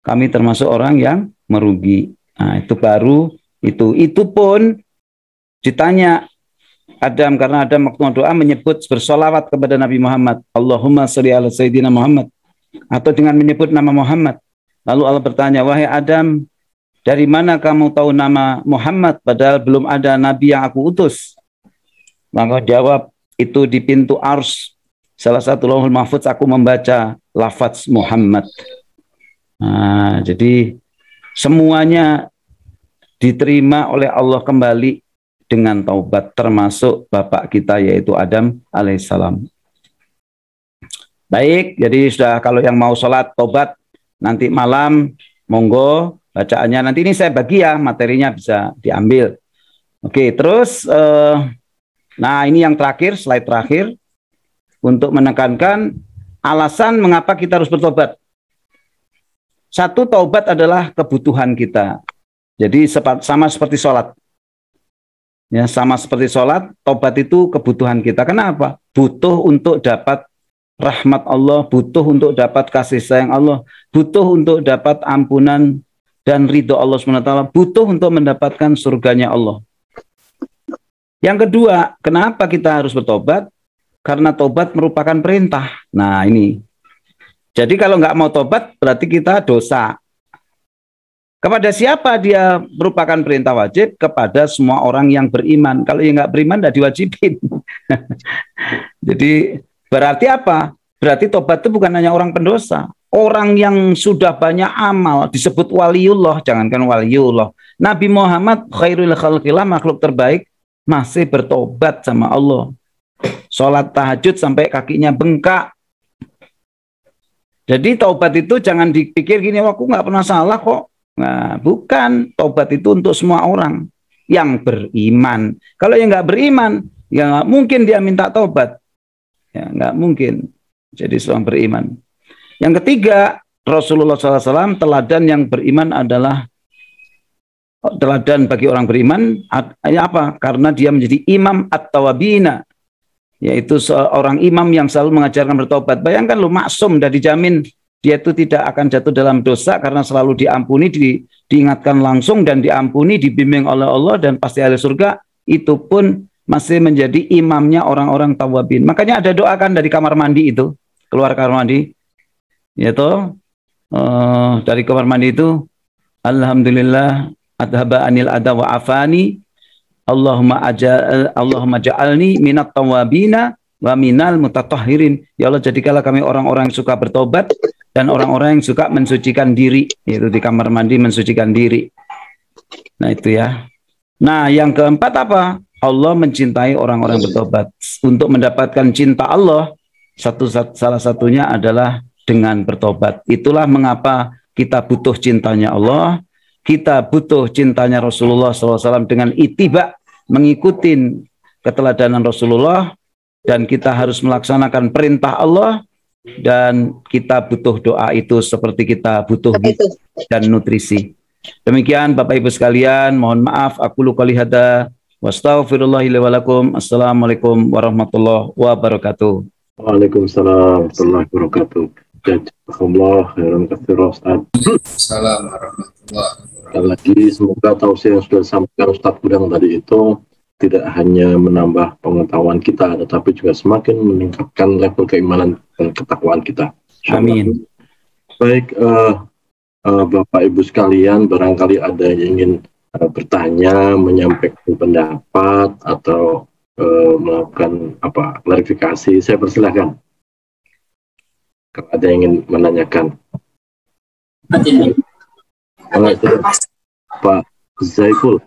kami termasuk orang yang merugi. Nah, itu baru itu pun ditanya Adam, karena Adam waktu doa menyebut bersolawat kepada Nabi Muhammad. Allahumma sholli ala Sayyidina Muhammad. Atau dengan menyebut nama Muhammad. Lalu Allah bertanya, wahai Adam, dari mana kamu tahu nama Muhammad padahal belum ada nabi yang aku utus? Maka jawab, itu di pintu Ars, salah satu lauhul mahfudz aku membaca lafaz Muhammad. Nah, jadi semuanya diterima oleh Allah kembali dengan taubat, termasuk bapak kita yaitu Adam alaihissalam. Baik, jadi sudah, kalau yang mau sholat taubat nanti malam, monggo bacaannya. Nanti ini saya bagi ya, materinya bisa diambil. Oke, terus nah ini yang terakhir, slide terakhir, untuk menekankan alasan mengapa kita harus bertobat. Satu, taubat adalah kebutuhan kita. Jadi sama seperti sholat. Ya, sama seperti sholat, taubat itu kebutuhan kita. Kenapa? Butuh untuk dapat rahmat Allah, butuh untuk dapat kasih sayang Allah, butuh untuk dapat ampunan dan ridho Allah SWT, butuh untuk mendapatkan surganya Allah. Yang kedua, kenapa kita harus bertobat? Karena tobat merupakan perintah. Nah ini, jadi kalau nggak mau tobat berarti kita dosa. Kepada siapa dia merupakan perintah wajib? Kepada semua orang yang beriman. Kalau yang nggak beriman tidak diwajibin. Jadi berarti apa? Berarti tobat itu bukan hanya orang pendosa. Orang yang sudah banyak amal disebut waliullah, jangankan waliullah. Nabi Muhammad khairul khalqillah, makhluk terbaik, masih bertobat sama Allah. Sholat tahajud sampai kakinya bengkak. Jadi taubat itu jangan dipikir gini, aku nggak pernah salah kok. Nah, bukan. Taubat itu untuk semua orang yang beriman. Kalau yang nggak beriman, ya nggak mungkin dia minta taubat. Ya nggak mungkin. Jadi seorang beriman. Yang ketiga, Rasulullah SAW teladan yang beriman adalah teladan bagi orang beriman. Apa? Karena dia menjadi imam at-tawabina, yaitu seorang imam yang selalu mengajarkan bertobat. Bayangkan lu, maksum, dan dijamin dia itu tidak akan jatuh dalam dosa karena selalu diampuni, diingatkan langsung dan diampuni, dibimbing oleh Allah dan pasti ahli surga. Itu pun masih menjadi imamnya orang-orang tawabin. Makanya ada doa kan dari kamar mandi itu, keluar kamar mandi, yaitu dari kamar mandi itu, alhamdulillah adhaba anil ada wa afani, Allahumma ja'alni minat tawabina wa minal mutatahhirin. Ya Allah, jadikanlah kami orang-orang yang suka bertobat dan orang-orang yang suka mensucikan diri, yaitu di kamar mandi mensucikan diri. Nah itu ya. Nah yang keempat apa? Allah mencintai orang-orang bertobat. Untuk mendapatkan cinta Allah, salah satunya adalah dengan bertobat. Itulah mengapa kita butuh cintanya Allah, kita butuh cintanya Rasulullah SAW dengan ittiba, mengikuti keteladanan Rasulullah, dan kita harus melaksanakan perintah Allah, dan kita butuh doa itu seperti kita butuh gizi dan nutrisi. Demikian Bapak Ibu sekalian, mohon maaf aku qouli hadza wa astaghfirullahi li wa lakum. Assalamualaikum warahmatullahi wabarakatuh. Waalaikumsalam warahmatullahi wabarakatuh. Jazakallah khairan katsiran Ustaz. Assalamualaikum warahmatullahi wabarakatuh. Sekali lagi semoga tausiah yang sudah disampaikan Ustaz Kudang tadi itu tidak hanya menambah pengetahuan kita, tetapi juga semakin meningkatkan level keimanan dan ketakwaan kita. Amin. Baik, Bapak Ibu sekalian, barangkali ada yang ingin bertanya, menyampaikan pendapat atau melakukan klarifikasi, saya persilahkan. Kalau ada yang ingin menanyakan. Pak Zaiful.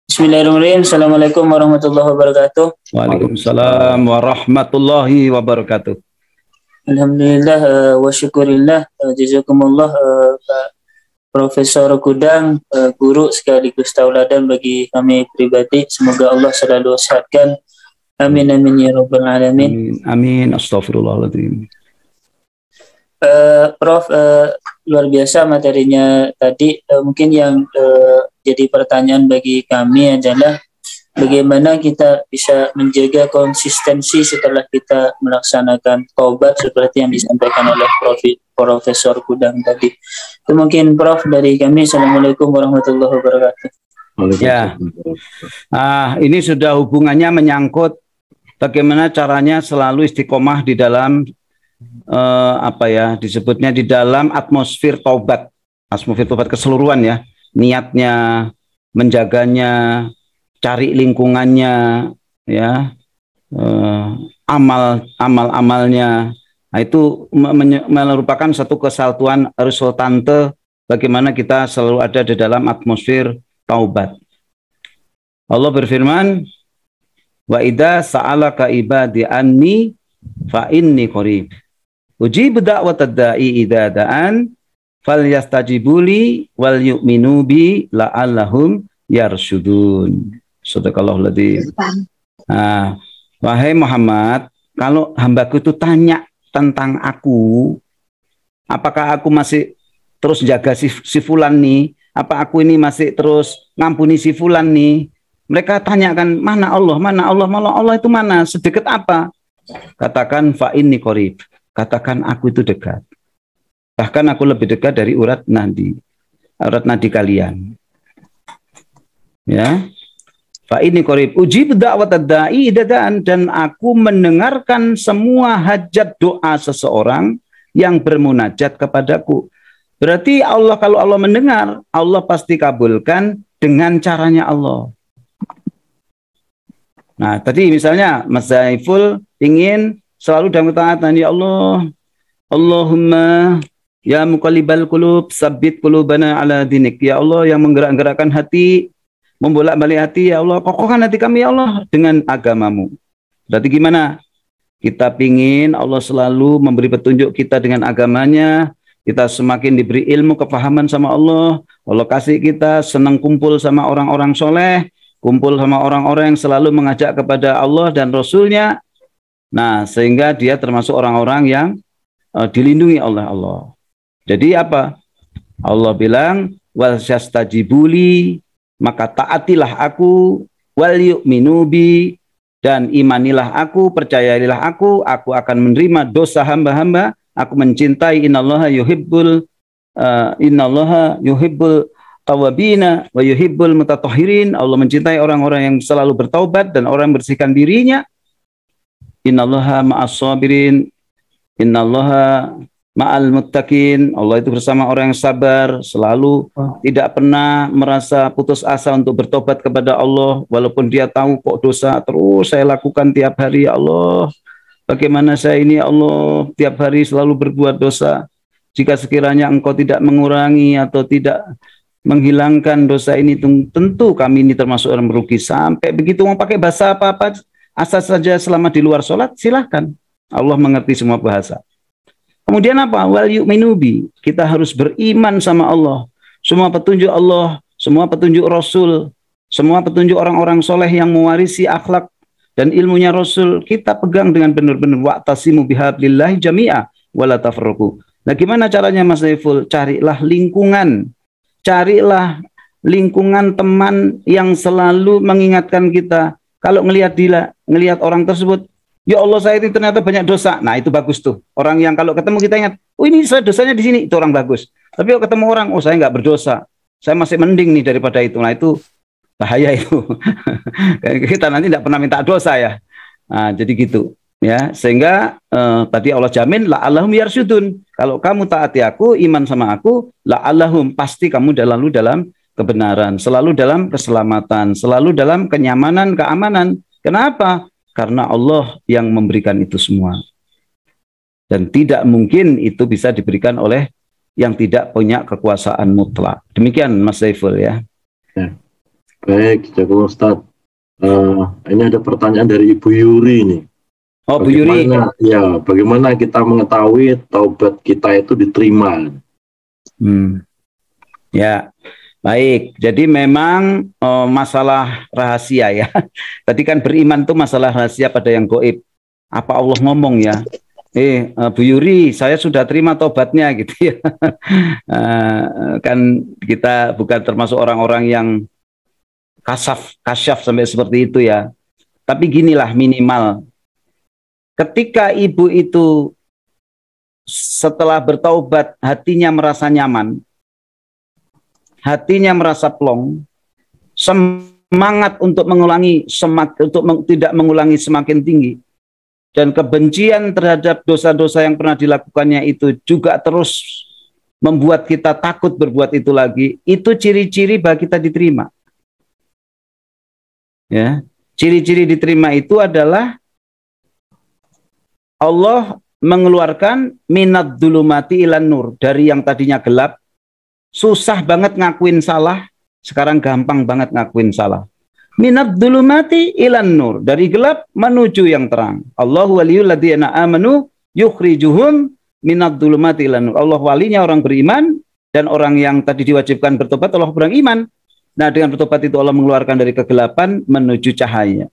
Bismillahirrahmanirrahim. Assalamualaikum warahmatullahi wabarakatuh. Waalaikumsalam warahmatullahi wabarakatuh. Alhamdulillah wa syukurillah. Jazakumullah Pak Profesor Kudang, guru sekaligus tauladan bagi kami pribadi. Semoga Allah selalu sehatkan. Amin amin ya rabbal alamin. Amin. Astagfirullahaladzim. Prof, luar biasa materinya tadi. Mungkin yang jadi pertanyaan bagi kami adalah bagaimana kita bisa menjaga konsistensi setelah kita melaksanakan taubat seperti yang disampaikan oleh Profesor Kudang tadi. Itu mungkin Prof dari kami. Assalamualaikum warahmatullahi wabarakatuh. Ya, ini sudah hubungannya menyangkut bagaimana caranya selalu istiqomah di dalam disebutnya di dalam atmosfer taubat keseluruhan ya, niatnya, menjaganya, cari lingkungannya, ya, amalnya. Nah, itu merupakan satu kesatuan resultante bagaimana kita selalu ada di dalam atmosfer taubat. Allah berfirman, wa idza sa'alaka ibadi anni fa inni qarib ujibu da'watad da'i idza da'an falyastajibuli wal yu'minu bi la'allahum yarsyudun. Shadaqallahul ladzim. Nah, wahai Muhammad, kalau hambaku itu tanya tentang aku, apakah aku masih terus jaga si fulan nih? Apa aku ini masih terus ngampuni si fulan nih? Mereka tanyakan, mana Allah, mana Allah, Allah itu mana? Sedekat apa? Katakan fa inni qarib. Katakan aku itu dekat. Bahkan aku lebih dekat dari urat nadi kalian. Ya. Fa inni qarib ujib da'watad da'i dan aku mendengarkan semua hajat doa seseorang yang bermunajat kepadaku. Berarti Allah, kalau Allah mendengar, Allah pasti kabulkan dengan caranya Allah. Nah, tadi misalnya Mas Zaiful ingin selalu dalam ketaatan, ya Allah, Allahumma ya muqallibal qulub, sabbit qulubana ala dinik. Ya Allah yang menggerak-gerakkan hati, membolak-balik hati, ya Allah, kokohkan hati kami ya Allah dengan agamamu. Berarti gimana? Kita pingin Allah selalu memberi petunjuk kita dengan agamanya, kita semakin diberi ilmu, kefahaman sama Allah, Allah kasih kita senang kumpul sama orang-orang soleh, kumpul sama orang-orang yang selalu mengajak kepada Allah dan Rasulnya. Nah, sehingga dia termasuk orang-orang yang dilindungi oleh Allah. Jadi apa? Allah bilang, wal syastajibuli, maka taatilah aku, wal yu'minu bi, dan imanilah aku, percayailah aku akan menerima dosa hamba-hamba, aku mencintai innallaha yuhibbul tawabina wa yuhibbul mutatahhirin. Allah mencintai orang-orang yang selalu bertaubat dan orang yang bersihkan dirinya. Innallaha ma'as sabirin, innallaha ma'al muttaqin. Allah itu bersama orang yang sabar, selalu tidak pernah merasa putus asa untuk bertobat kepada Allah walaupun dia tahu kok dosa terus saya lakukan tiap hari. Ya Allah, bagaimana saya ini ya Allah tiap hari selalu berbuat dosa. Jika sekiranya Engkau tidak mengurangi atau tidak menghilangkan dosa ini, tentu kami ini termasuk orang merugi. Sampai begitu mau pakai bahasa apa-apa asal saja selama di luar sholat, silahkan. Allah mengerti semua bahasa. Kemudian apa? Wal yu'minu bi. Kita harus beriman sama Allah. Semua petunjuk Allah, semua petunjuk Rasul, semua petunjuk orang-orang soleh yang mewarisi akhlak dan ilmunya Rasul kita pegang dengan benar-benar, wa'tasimu bihablillahi jami'a wala tafarraqu. Nah, gimana caranya Mas Saiful? Carilah lingkungan teman yang selalu mengingatkan kita. Kalau ngelihat orang tersebut, ya Allah saya ini ternyata banyak dosa. Nah, itu bagus tuh. Orang yang kalau ketemu kita ingat, oh ini saya dosanya di sini, itu orang bagus. Tapi kalau ketemu orang, oh saya nggak berdosa, saya masih mending nih daripada itu. Nah, itu bahaya itu. Kita nanti tidak pernah minta dosa ya. Nah, jadi gitu ya. Sehingga tadi Allah jamin la'allahum yarsyudun. Kalau kamu taati aku, iman sama aku, la'allahum, pasti kamu selalu dalam kebenaran, selalu dalam keselamatan, selalu dalam kenyamanan, keamanan. Kenapa? Karena Allah yang memberikan itu semua. Dan tidak mungkin itu bisa diberikan oleh yang tidak punya kekuasaan mutlak. Demikian Mas Saiful ya. Baik, jazakallahu Ustaz. Ini ada pertanyaan dari Ibu Yuri nih. Oh, Bu Yuri. Ya, bagaimana kita mengetahui taubat kita itu diterima? Ya, baik. Jadi memang masalah rahasia ya. Tadi kan beriman itu masalah rahasia pada yang gaib. Apa Allah ngomong ya? Bu Yuri, saya sudah terima tobatnya gitu ya. Kan kita bukan termasuk orang-orang yang kasyaf sampai seperti itu ya. Tapi ginilah minimal. Ketika ibu itu setelah bertaubat hatinya merasa nyaman, hatinya merasa plong, semangat untuk tidak mengulangi semakin tinggi, dan kebencian terhadap dosa-dosa yang pernah dilakukannya itu juga terus membuat kita takut berbuat itu lagi. Itu ciri-ciri bahwa kita diterima. Ya, ciri-ciri diterima itu adalah Allah mengeluarkan minad dzulumati ilan nur, dari yang tadinya gelap, susah banget ngakuin salah, sekarang gampang banget ngakuin salah. Minad dzulumati ilan nur, dari gelap menuju yang terang. Allahu waliyul ladzina amanu yukhrijuhum minad dzulumati ilan nur. Allah walinya orang beriman, dan orang yang tadi diwajibkan bertobat Allah beriman. Nah, dengan bertobat itu Allah mengeluarkan dari kegelapan menuju cahaya.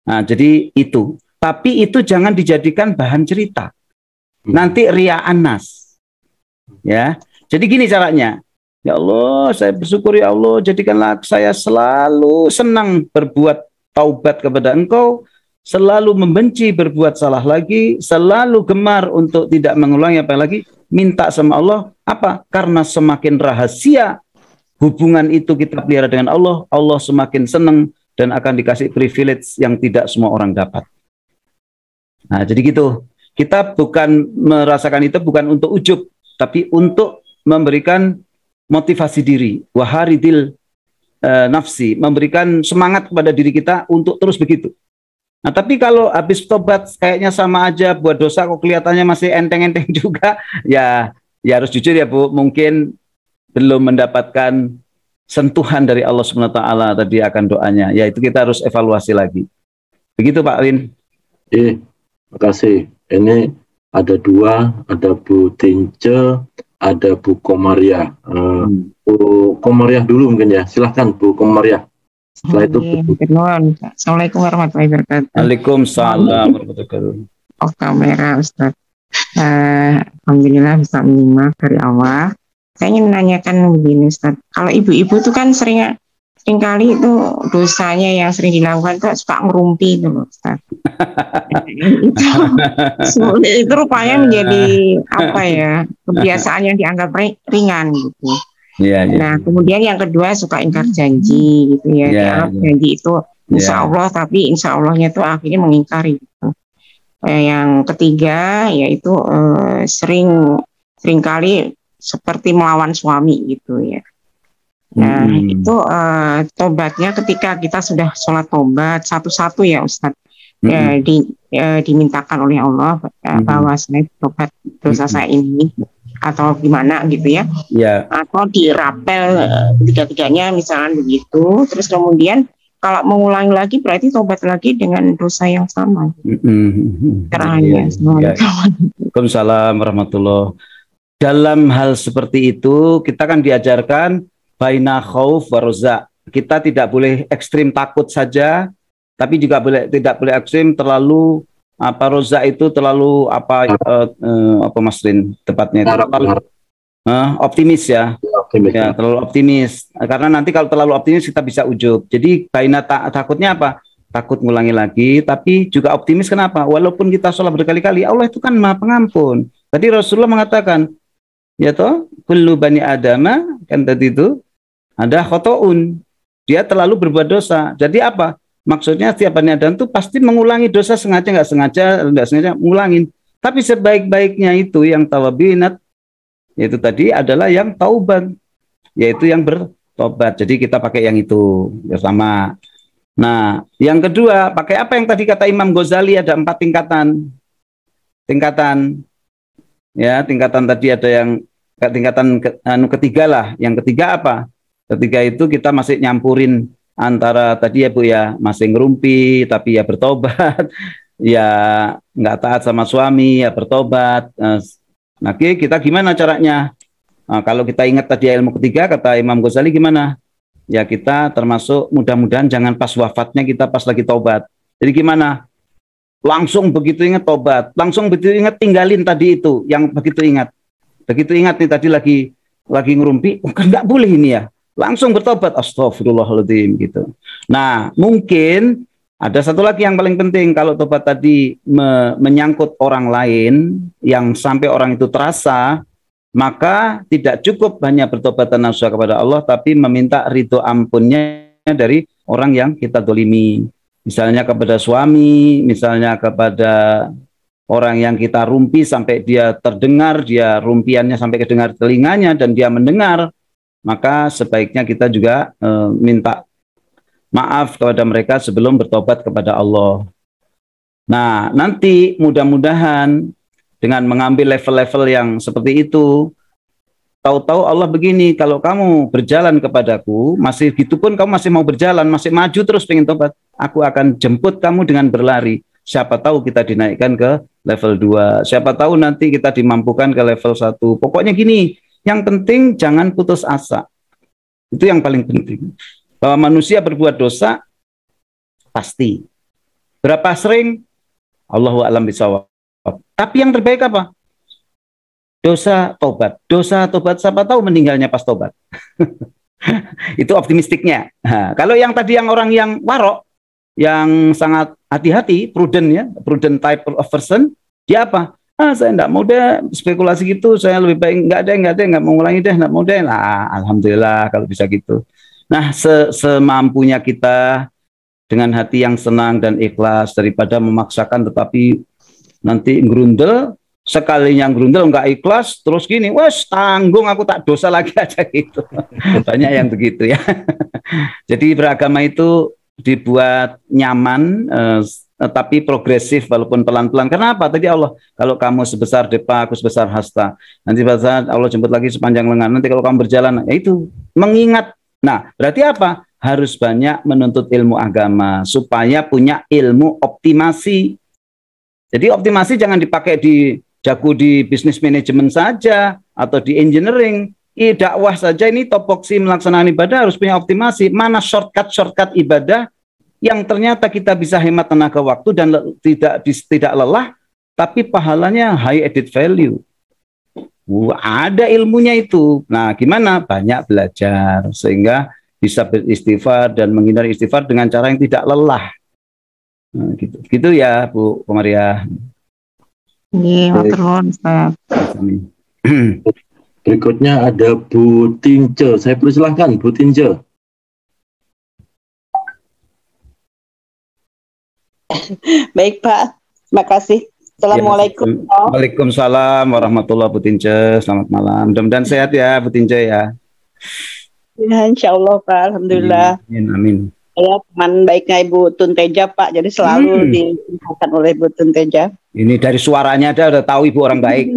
Nah, jadi itu. Tapi itu jangan dijadikan bahan cerita. Nanti ria'an nas. Ya. Jadi gini caranya. Ya Allah, saya bersyukur ya Allah, jadikanlah saya selalu senang berbuat taubat kepada Engkau, selalu membenci berbuat salah lagi, selalu gemar untuk tidak mengulangi apa lagi, minta sama Allah. Apa? Karena semakin rahasia hubungan itu kita pelihara dengan Allah, Allah semakin senang dan akan dikasih privilege yang tidak semua orang dapat. Nah, jadi gitu. Kita bukan merasakan itu bukan untuk ujub, tapi untuk memberikan motivasi diri, waharidil nafsi, memberikan semangat kepada diri kita untuk terus begitu. Nah, tapi kalau habis tobat kayaknya sama aja, buat dosa kok kelihatannya masih enteng-enteng juga, ya harus jujur ya Bu, mungkin belum mendapatkan sentuhan dari Allah SWT tadi akan doanya. Ya itu kita harus evaluasi lagi. Begitu Pak Win. Makasih. Ini ada dua, ada Bu Tince, ada Bu Komaria. Bu Komaria dulu mungkin ya. Silahkan Bu Komaria. Setelah itu Assalamualaikum warahmatullahi wabarakatuh. Waalaikumsalam warahmatullahi wabarakatuh. Oh, kamera Ustaz. Alhamdulillah bisa menyimak dari awal. Saya ingin menanyakan begini Ustaz, kalau ibu-ibu itu kan seringkali itu dosanya yang sering dilakukan itu suka ngerumpi itu Ustaz. itu rupanya menjadi apa ya, kebiasaan yang dianggap ringan gitu. Nah kemudian yang kedua suka ingkar janji gitu ya, janji itu insya Allah tapi insya Allahnya itu akhirnya mengingkari gitu. Yang ketiga yaitu seringkali seperti melawan suami gitu ya. Nah itu tobatnya ketika kita sudah sholat tobat satu-satu ya Ustadz, dimintakan oleh Allah bahwa saya tobat dosa saya ini atau gimana gitu ya, atau dirapel tiga-tiganya misalnya begitu, terus kemudian kalau mengulangi lagi berarti tobat lagi dengan dosa yang sama. Caranya. Waalaikumsalam warahmatullahi. Dalam hal seperti itu kita kan diajarkan baina khauf wa roza. Kita tidak boleh ekstrim takut saja, tapi juga tidak boleh ekstrim terlalu roza itu terlalu apa Mas Rin tepatnya itu terlalu optimis ya. Ya, terlalu optimis. Karena nanti kalau terlalu optimis kita bisa ujub. Jadi takutnya apa? Takut ngulangi lagi, tapi juga optimis. Kenapa? Walaupun kita sholat berkali-kali, Allah itu kan Maha Pengampun. Tadi Rasulullah mengatakan, ya toh, kullu bani adama, kan tadi itu ada khotoun. Dia terlalu berbuat dosa. Jadi apa? Maksudnya setiap bani Adam itu pasti mengulangi dosa, sengaja nggak sengaja ngulangin. Tapi sebaik-baiknya itu yang tawabinat, yaitu tadi adalah yang taubat, yaitu yang bertobat. Jadi kita pakai yang itu bersama. Nah, yang kedua, pakai apa yang tadi kata Imam Ghazali, ada 4 tingkatan. Ya, tingkatan tadi ada yang tingkatan ketiga lah. Yang ketiga apa? Ketiga itu kita masih nyampurin antara tadi ya Bu ya, masih ngerumpi tapi ya bertobat, ya nggak taat sama suami ya bertobat. Nah, kita gimana caranya? Nah, kalau kita ingat tadi ilmu ketiga kata Imam Ghazali gimana? Ya kita termasuk mudah-mudahan jangan pas wafatnya kita pas lagi tobat. Jadi gimana? Langsung begitu ingat tobat, langsung begitu ingat tinggalin tadi itu yang begitu ingat nih tadi lagi ngerumpi, kan nggak boleh ini ya. Langsung bertobat, astagfirullahaladzim gitu. Nah mungkin ada satu lagi yang paling penting kalau tobat tadi menyangkut orang lain yang sampai orang itu terasa. Maka tidak cukup hanya bertobatan nasuha kepada Allah, tapi meminta ridho ampunnya dari orang yang kita dolimi. Misalnya kepada suami, misalnya kepada orang yang kita rumpi sampai dia terdengar, dia rumpiannya sampai kedengar telinganya dan dia mendengar, maka sebaiknya kita juga minta maaf kepada mereka sebelum bertobat kepada Allah. Nah, nanti mudah-mudahan dengan mengambil level-level yang seperti itu, tahu-tahu Allah begini, kalau kamu berjalan kepadaku, masih gitu pun kamu masih mau berjalan, masih maju terus pengen tobat, aku akan jemput kamu dengan berlari. Siapa tahu kita dinaikkan ke level 2, siapa tahu nanti kita dimampukan ke level 1. Pokoknya gini, yang penting jangan putus asa. Itu yang paling penting. Bahwa manusia berbuat dosa, pasti. Berapa sering? Allahu a'lam bishawab. Tapi yang terbaik apa? Dosa tobat. Dosa tobat, siapa tahu meninggalnya pas tobat. Itu optimistiknya. Nah, kalau yang tadi yang orang yang warok, yang sangat hati-hati, prudent ya, prudent type of person, dia apa? Saya enggak mau deh spekulasi gitu, saya lebih baik enggak mau ngulangi deh, enggak mau deh. Nah, alhamdulillah kalau bisa gitu. Nah, semampunya kita dengan hati yang senang dan ikhlas daripada memaksakan tetapi nanti ngerundel, sekalinya ngerundel nggak ikhlas, terus gini, wes tanggung aku tak dosa lagi aja gitu. Banyak yang begitu ya. Jadi beragama itu dibuat nyaman, tapi progresif walaupun pelan-pelan. Kenapa? Tadi Allah, kalau kamu sebesar depa, aku sebesar hasta. Nanti pada Allah jemput lagi sepanjang lengan. Nanti kalau kamu berjalan, ya itu mengingat. Nah, berarti apa? Harus banyak menuntut ilmu agama supaya punya ilmu optimasi. Jadi optimasi jangan dipakai jago di bisnis manajemen saja atau di engineering. Dakwah saja ini topoksi melaksanakan ibadah harus punya optimasi. Mana shortcut ibadah yang ternyata kita bisa hemat tenaga waktu dan tidak lelah, tapi pahalanya high added value. Ada ilmunya itu. Nah, gimana? Banyak belajar sehingga bisa beristighfar dan menghindari istighfar dengan cara yang tidak lelah. Nah, gitu ya Bu Komaria. Iya, matur Ustaz. Berikutnya ada Bu Tince. Saya persilahkan Bu Tince. Baik Pak, terima kasih. Assalamualaikum. Ya, Waalaikumsalam warahmatullahi wabarakatuh. Selamat malam. Mudah-mudahan sehat ya Bu Tince ya. Ya, insya Allah Pak, alhamdulillah. Amin. Saya teman baiknya Ibu Tunteja Pak, jadi selalu diingatkan oleh Ibu Tunteja. Ini dari suaranya aja udah tahu Ibu orang baik.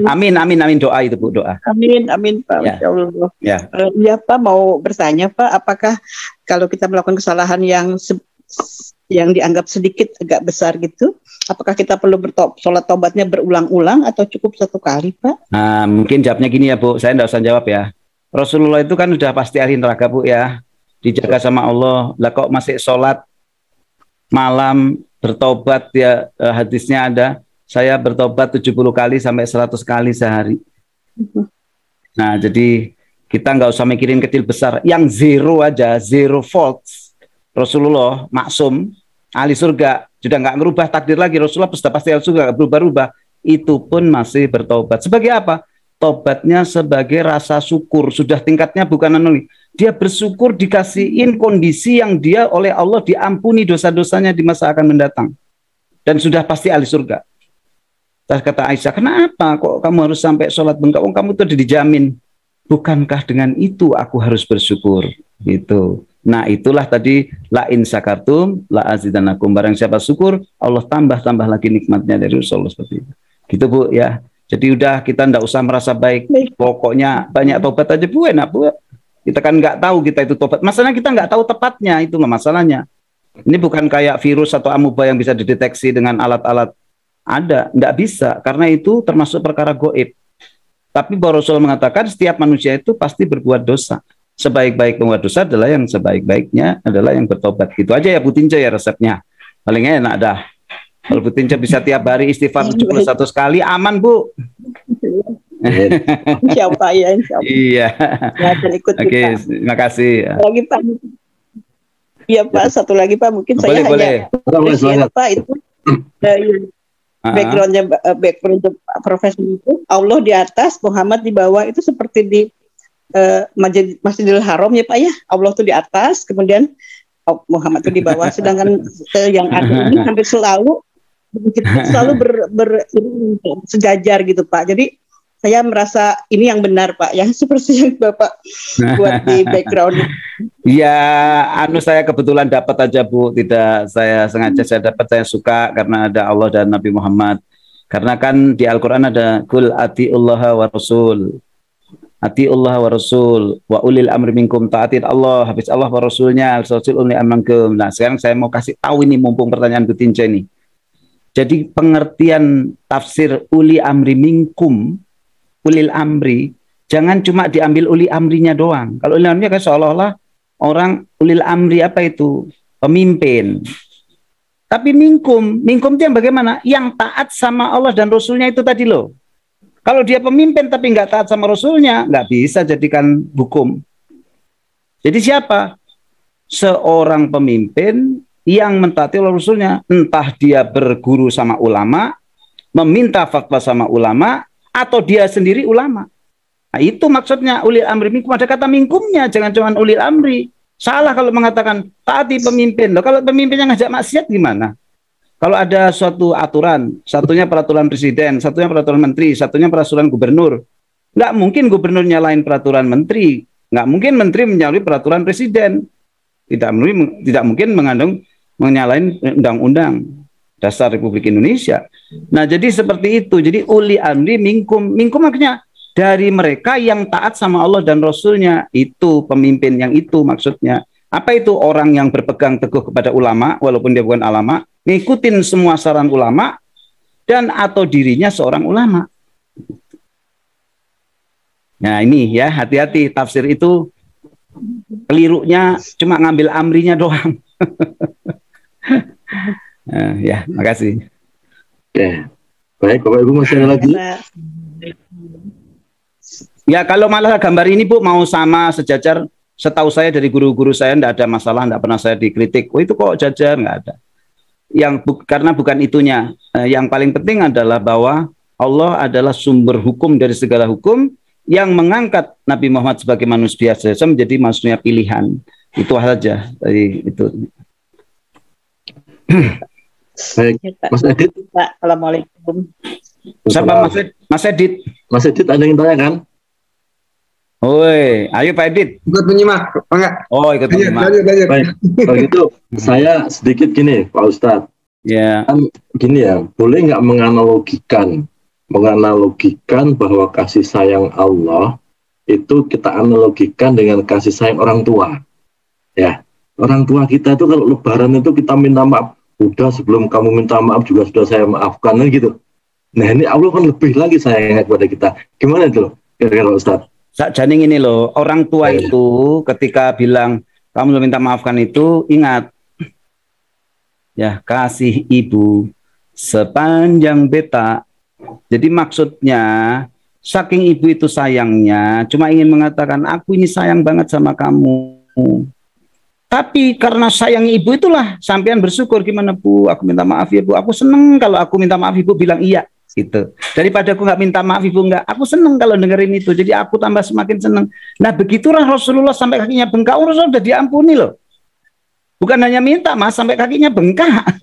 Amin doa itu Bu, doa. Amin Pak, ya. Insya Allah. Ya. Ya Pak, mau bertanya Pak, apakah kalau kita melakukan kesalahan yang dianggap sedikit agak besar gitu, apakah kita perlu sholat tobatnya berulang-ulang atau cukup satu kali Pak? Nah, mungkin jawabnya gini ya Bu, saya enggak usah jawab ya. Rasulullah itu kan udah pasti ahli neraka Bu ya, dijaga sama Allah. Lah kok masih sholat malam, bertobat ya, hadisnya ada, saya bertobat 70 kali sampai 100 kali sehari. Nah jadi kita nggak usah mikirin kecil besar, yang zero aja, zero faults. Rasulullah maksum, ahli surga, sudah nggak ngerubah takdir lagi. Rasulullah sudah pasti ahli surga, nggak berubah-ubah. Itu pun masih bertobat. Sebagai apa? Tobatnya sebagai rasa syukur. Sudah tingkatnya bukan anuli. Dia bersyukur dikasihin kondisi yang dia oleh Allah diampuni dosa-dosanya di masa akan mendatang. Dan sudah pasti ahli surga. Terus kata Aisyah, kenapa kok kamu harus sampai sholat bengkak? Kamu itu udah dijamin. Bukankah dengan itu aku harus bersyukur? Gitu. Nah itulah tadi la in syakartum la azidanakum. Barang siapa syukur, Allah tambah lagi nikmatnya dari Rasulullah seperti itu. Gitu Bu ya. Jadi udah kita ndak usah merasa baik. Pokoknya banyak tobat aja Bu, enak Bu. Kita kan nggak tahu kita itu tobat. Masalahnya kita nggak tahu tepatnya, itu masalahnya. Ini bukan kayak virus atau amuba yang bisa dideteksi dengan alat-alat. Ada, nggak bisa. Karena itu termasuk perkara goib. Tapi Rasulullah mengatakan setiap manusia itu pasti berbuat dosa. Sebaik-baik pembuat dosa adalah yang sebaik-baiknya adalah yang bertobat. Gitu aja ya Bu Tinja ya resepnya. Paling enak dah. Kalau Bu Tinja bisa tiap hari istighfar 71 kali, aman Bu. Insya Allah ya, insya Allah. Iya. Oke, terima kasih. Lagi Pak. Iya Pak, satu lagi Pak, mungkin saya hanya Pak itu background profesi itu Allah di atas, Muhammad di bawah, itu seperti di Masjidil Haram ya Pak ya. Allah tuh di atas, kemudian Muhammad tuh di bawah. Sedangkan yang ada ini hampir selalu sejajar gitu Pak. Jadi saya merasa ini yang benar Pak, yang seperti yang Bapak buat di background. Ya, saya kebetulan dapat aja Bu, tidak saya sengaja saya dapat, saya suka karena ada Allah dan Nabi Muhammad. Karena kan di Al-Qur'an ada kul atiullaha wa rasul. Atiullah wa rasul wa ulil amri minkum, taatin Allah, habis Allah wa rasulnya, rasul uli amangkum. Nah, sekarang saya mau kasih tahu ini mumpung pertanyaan Bu Tinja ini. Jadi pengertian tafsir uli amri minkum, ulil amri, jangan cuma diambil uli amrinya doang. Kalau uli amrinya kan seolah-olah orang ulil amri apa itu? Pemimpin. Tapi minkum itu yang bagaimana? Yang taat sama Allah dan Rasulnya itu tadi loh. Kalau dia pemimpin tapi nggak taat sama Rasulnya, nggak bisa jadikan hukum. Jadi siapa? Seorang pemimpin yang mentaati Rasulnya, entah dia berguru sama ulama, meminta fatwa sama ulama, atau dia sendiri ulama. Nah, itu maksudnya ulil amri minkum. Ada kata minkumnya, jangan cuma ulil amri. Salah kalau mengatakan taati pemimpin. Loh, kalau pemimpinnya ngajak maksiat gimana? Kalau ada suatu aturan, satunya peraturan presiden, satunya peraturan menteri, satunya peraturan gubernur. Nggak mungkin gubernur nyalain peraturan menteri. Nggak mungkin menteri menyalahi peraturan presiden. Tidak mungkin menyalahin undang-undang dasar Republik Indonesia. Nah, jadi seperti itu. Jadi uli amri minkum. Minkum maksudnya dari mereka yang taat sama Allah dan Rasulnya. Itu pemimpin yang itu maksudnya. Apa itu? Orang yang berpegang teguh kepada ulama, walaupun dia bukan ulama, ngikutin semua saran ulama, dan atau dirinya seorang ulama. Nah ini ya, hati-hati tafsir itu kelirunya cuma ngambil amrinya doang. Ya, makasih. Ya. Baik, Bapak Ibu masih ada lagi? Ya, kalau malah gambar ini Bu mau sama sejajar, setahu saya dari guru-guru saya tidak ada masalah, tidak pernah saya dikritik. Oh itu kok jajar, nggak ada. Karena bukan itunya. Yang paling penting adalah bahwa Allah adalah sumber hukum dari segala hukum, yang mengangkat Nabi Muhammad sebagai manusia biasa menjadi manusia pilihan. Itu saja. Itu. Baik, Mas Edit. Pak, assalamualaikum. Siapa Mas Edit? Mas Edit ada yang tanya kan? Oi, ayo Pak Edit. Ikut menyimak, enggak? Oh, ikut menyimak. Baik, kalau gitu saya sedikit gini, Pak Ustadz. Ya. Kan gini ya, boleh nggak menganalogikan bahwa kasih sayang Allah itu kita analogikan dengan kasih sayang orang tua. Ya, orang tua kita itu kalau Lebaran itu kita minta maaf. Udah sebelum kamu minta maaf juga sudah saya maafkan kan gitu. Nah ini Allah kan lebih lagi sayangnya kepada kita. Gimana itu loh kira-kira Ustaz? Sakjane ini loh, orang tua itu ketika bilang kamu minta maafkan itu, ingat ya, kasih ibu sepanjang beta. Jadi maksudnya saking ibu itu sayangnya, cuma ingin mengatakan aku ini sayang banget sama kamu. Tapi karena sayang ibu itulah sampean bersyukur. Gimana Bu, aku minta maaf ya Bu, aku seneng kalau aku minta maaf ibu bilang iya gitu. Daripada aku nggak minta maaf ibu nggak, aku seneng kalau dengerin itu. Jadi aku tambah semakin seneng. Nah begitulah Rasulullah sampai kakinya bengkak, Rasulullah sudah diampuni loh. Bukan hanya minta Mas, sampai kakinya bengkak.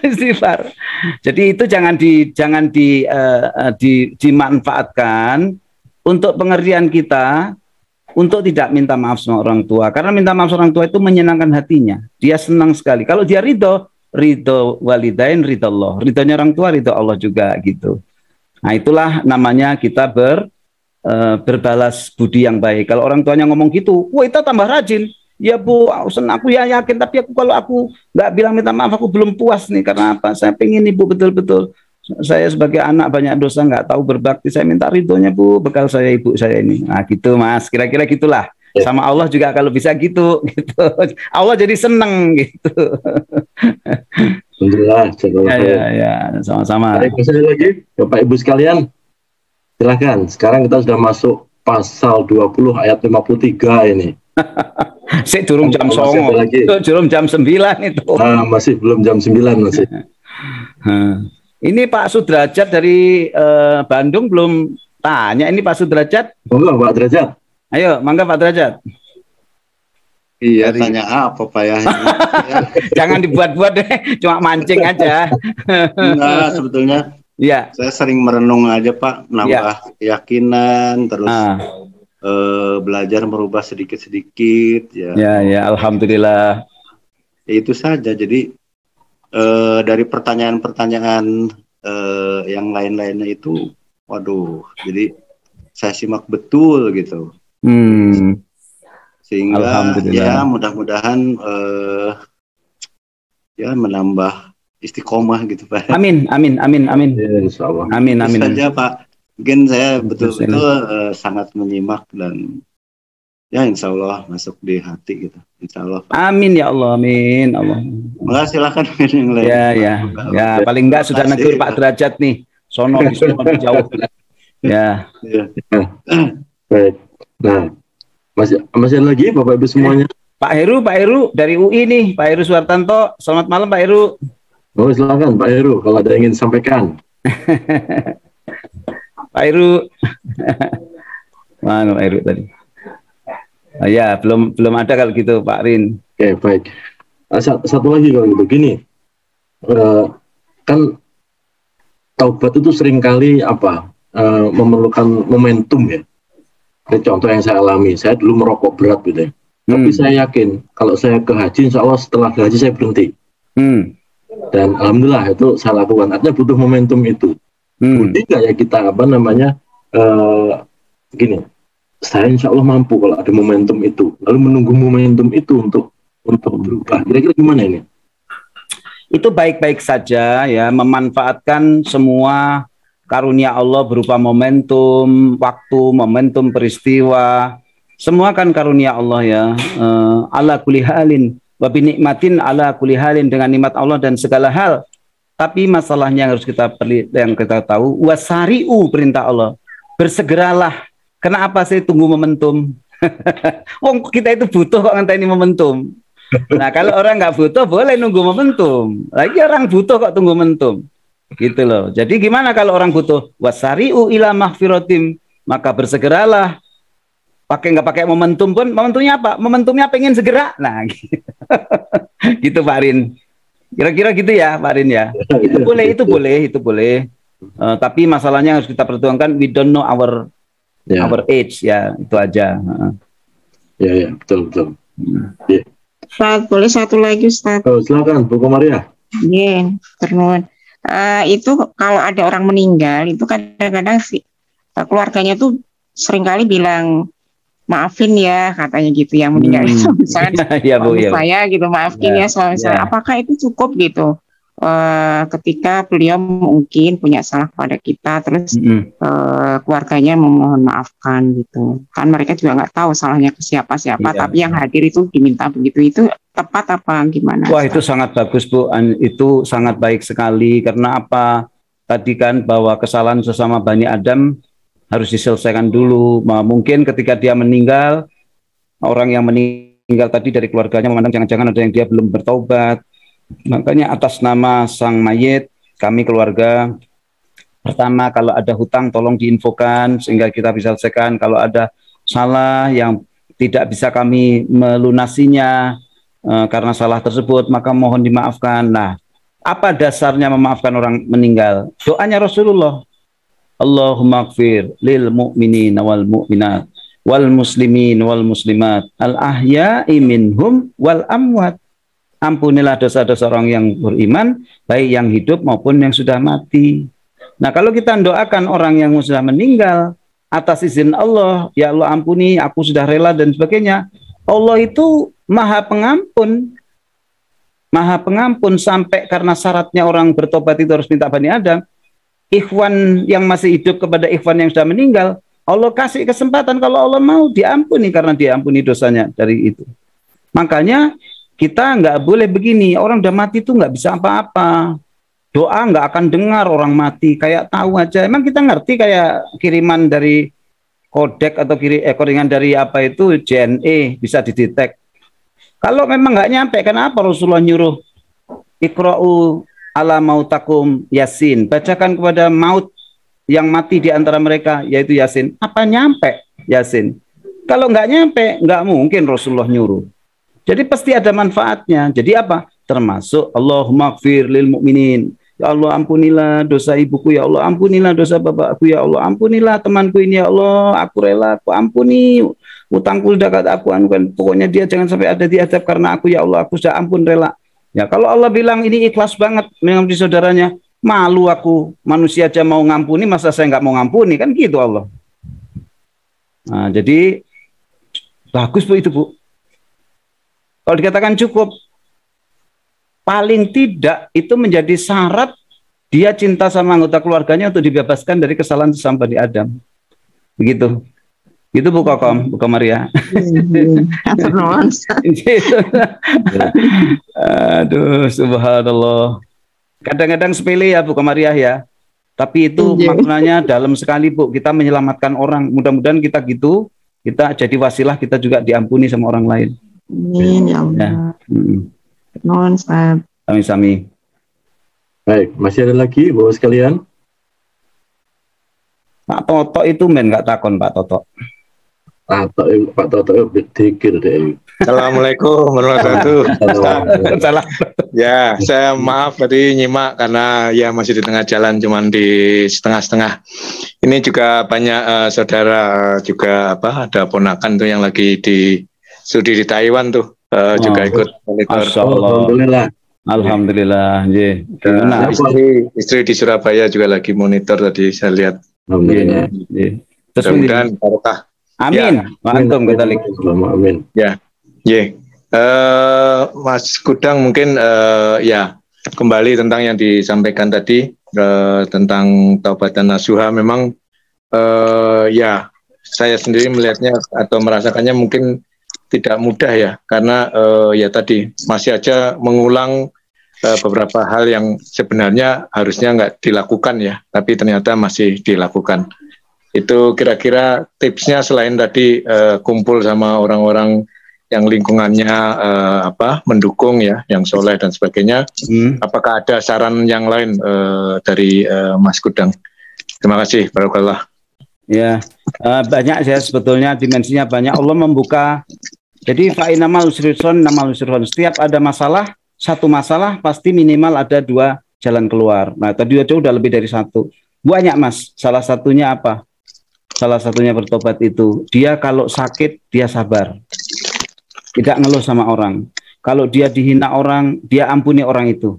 Istighfar. Jadi itu jangan dimanfaatkan untuk pengertian kita untuk tidak minta maaf sama orang tua. Karena minta maaf sama orang tua itu menyenangkan hatinya. Dia senang sekali. Kalau dia ridho walidain, ridho Allah. Ridhonya orang tua, ridho Allah juga gitu. Nah itulah namanya kita berbalas budi yang baik. Kalau orang tuanya ngomong gitu, wah itu tambah rajin. Ya Bu, aku ya yakin, tapi kalau aku nggak bilang minta maaf, aku belum puas nih. Karena apa? Saya pengen Ibu betul-betul. Saya sebagai anak banyak dosa, nggak tahu berbakti. Saya minta ridhonya Bu, bekal saya ibu saya ini. Nah gitu Mas, kira-kira gitulah. Sama Allah juga kalau bisa gitu. Allah jadi seneng gitu. Alhamdulillah. Ya, sama-sama. Baik, lagi, Bapak Ibu sekalian, silakan. Sekarang kita sudah masuk pasal 20 ayat 53 ini. Saya turun jam 9, turun jam 9 itu. Masih belum jam 9 masih. Ini Pak Sudrajat dari Bandung belum tanya. Ini Pak Sudrajat. Monggo Pak Derajat. Ayo, mangga Pak Derajat. Iya, tanya apa Pak ya? Jangan dibuat-buat deh, cuma mancing aja. Enggak, sebetulnya. Iya. Saya sering merenung aja Pak, nambah keyakinan, terus belajar merubah sedikit-sedikit. Ya, alhamdulillah. Itu saja. Jadi dari pertanyaan-pertanyaan yang lain-lainnya itu, waduh, jadi saya simak betul gitu. Sehingga ya mudah-mudahan ya menambah istiqomah gitu Pak. Amin. Ya, insyaallah. Amin. Saja Pak. Mungkin saya betul-betul sangat menyimak dan ya insya Allah masuk di hati gitu. Insya Allah. Pak. Amin ya Allah, amin Allah. Malah silakan yang lain. Ya, paling enggak sudah negur Pak Derajat nih. Sono jauh. Ya. Baik. Nah, masih lagi Bapak Ibu semuanya. Pak Heru dari UI nih, Pak Heru Suartanto. Selamat malam Pak Heru. Oh, silakan Pak Heru kalau ada yang ingin sampaikan. Pak Heru. Mana Pak Heru tadi? Ya, belum ada kalau gitu Pak Rin. Oke, baik. Satu lagi kalau gitu, gini. Kan taubat itu seringkali memerlukan momentum ya. Ini contoh yang saya alami. Saya dulu merokok berat gitu ya. Tapi saya yakin kalau saya ke haji, insya Allah setelah ke haji saya berhenti. Dan alhamdulillah itu saya lakukan. Artinya butuh momentum itu. Budi nggak ya kita gini. Saya insya Allah mampu kalau ada momentum itu. Lalu menunggu momentum itu untuk berubah. Kira-kira gimana ini? Itu baik-baik saja ya, memanfaatkan semua karunia Allah berupa momentum waktu, momentum peristiwa. Semua kan karunia Allah ya. Ala kulli halin wa bi nikmatin ala kulli halin, dengan nikmat Allah dan segala hal. Tapi masalahnya yang harus kita tahu, wasari'u, perintah Allah. Bersegeralah. Kenapa saya tunggu momentum? Wong kita itu butuh kok ngenteni momentum. Nah kalau orang nggak butuh boleh nunggu momentum. Lagi orang butuh kok tunggu momentum. Gitu loh. Jadi gimana kalau orang butuh? Wasari'u ila mahfiratim. Maka bersegeralah. Nggak pakai momentum pun. Momentumnya apa? Momentumnya pengen segera. Nah gitu Pak Rin. Kira-kira gitu ya Pak Rin ya. Itu boleh. Tapi masalahnya harus kita perjuangkan. We don't know our age ya, itu aja. Ya, betul. Ya. Ustaz, boleh satu lagi Ustaz? Oh, silakan Bu Komaria. Iya, terus itu kalau ada orang meninggal itu kadang-kadang keluarganya tuh seringkali bilang maafin ya, katanya gitu yang meninggal itu misalnya saya gitu maafin ya, misalnya apakah itu cukup gitu ketika beliau mungkin punya salah pada kita, terus keluarganya memohon maafkan gitu. Kan mereka juga nggak tahu salahnya ke siapa-siapa, tapi yang hadir itu diminta begitu. Itu tepat apa gimana? Wah, itu sangat bagus, Bu. Itu sangat baik sekali. Karena apa? Tadi kan bahwa kesalahan sesama Bani Adam harus diselesaikan dulu. Mungkin ketika dia meninggal, orang yang meninggal tadi dari keluarganya memandang jangan-jangan ada yang dia belum bertaubat. Makanya atas nama sang mayit, kami keluarga, pertama kalau ada hutang tolong diinfokan sehingga kita bisa selesaikan. Kalau ada salah yang tidak bisa kami melunasinya karena salah tersebut, maka mohon dimaafkan. Nah, apa dasarnya memaafkan orang meninggal? Doanya Rasulullah, Allahumma gfir lil mu'minin wal mu'minat wal muslimin wal muslimat al ahya'i minhum wal amwat. Ampunilah dosa-dosa orang yang beriman, baik yang hidup maupun yang sudah mati. Nah, kalau kita doakan orang yang sudah meninggal atas izin Allah, ya Allah ampuni, aku sudah rela dan sebagainya. Allah itu maha pengampun. Maha pengampun, sampai karena syaratnya orang bertobat itu harus minta Bani Adam. Ikhwan yang masih hidup kepada ikhwan yang sudah meninggal, Allah kasih kesempatan kalau Allah mau diampuni karena diampuni dosanya dari itu. Makanya kita nggak boleh begini, orang udah mati itu nggak bisa apa-apa. Doa nggak akan dengar orang mati, kayak tahu aja. Emang kita ngerti kayak kiriman dari kodek atau kiriman dari apa itu JNE bisa didetek. Kalau memang nggak nyampe, kenapa Rasulullah nyuruh Iqra'u ala mautakum Yasin, bacakan kepada maut yang mati di antara mereka, yaitu Yasin. Apa nyampe Yasin? Kalau nggak nyampe, nggak mungkin Rasulullah nyuruh. Jadi pasti ada manfaatnya. Jadi apa? Termasuk Allahumma gfir lil mu'minin. Ya Allah ampunilah dosa ibuku, ya Allah ampunilah dosa bapakku, ya Allah ampunilah temanku ini, ya Allah aku rela, aku ampuni utangku dekat aku anukan, pokoknya dia jangan sampai ada di adab karena aku, ya Allah aku sudah ampun rela. Ya kalau Allah bilang ini ikhlas banget mengampuni saudaranya, malu aku, manusia aja mau ngampuni, masa saya nggak mau ngampuni, kan gitu Allah. Nah, jadi bagus Bu itu Bu. Kalau dikatakan cukup, paling tidak itu menjadi syarat dia cinta sama anggota keluarganya untuk dibebaskan dari kesalahan sesama Bani Adam. Begitu. Itu Bu Kokom, Bu Komaria. Aduh, subhanallah. Kadang-kadang sepele ya Bu Komaria ya. Tapi itu maknanya dalam sekali Bu. Kita menyelamatkan orang. Mudah-mudahan kita gitu, kita jadi wasilah, kita juga diampuni sama orang lain. Amin ya Allah. Non, Sami-sami. Baik, masih ada lagi Bapak sekalian? Pak Toto itu nggak takon Pak Toto. Pak Toto berpikir deh. Assalamualaikum warahmatullahi wabarakatuh. Ya, saya maaf tadi nyimak karena ya masih di tengah jalan, cuman di setengah-setengah. Ini juga banyak saudara juga ada ponakan tuh yang lagi di studi di Taiwan tuh juga ikut monitor. Alhamdulillah. Alhamdulillah. Nah, istri di Surabaya juga lagi monitor tadi saya lihat. Alhamdulillah. Mudah-mudahan barokah. Amin. Antum katalik. Amin. Ya. Mas Kudang mungkin ya kembali tentang yang disampaikan tadi tentang taubatan nasuha, memang ya saya sendiri melihatnya atau merasakannya mungkin tidak mudah ya, karena ya tadi masih aja mengulang beberapa hal yang sebenarnya harusnya nggak dilakukan ya, tapi ternyata masih dilakukan. Itu kira-kira tipsnya selain tadi kumpul sama orang-orang yang lingkungannya mendukung ya, yang soleh dan sebagainya. Apakah ada saran yang lain dari Mas Kudang? Terima kasih, barakallah. Ya, banyak ya sebetulnya, dimensinya banyak. Allah membuka. Jadi fa'inamal usrison namal usrison. Setiap ada masalah, satu masalah pasti minimal ada dua jalan keluar. Nah, tadi aja udah lebih dari satu. Banyak Mas. Salah satunya apa? Salah satunya bertobat itu. Dia kalau sakit dia sabar. Tidak ngeluh sama orang. Kalau dia dihina orang, dia ampuni orang itu.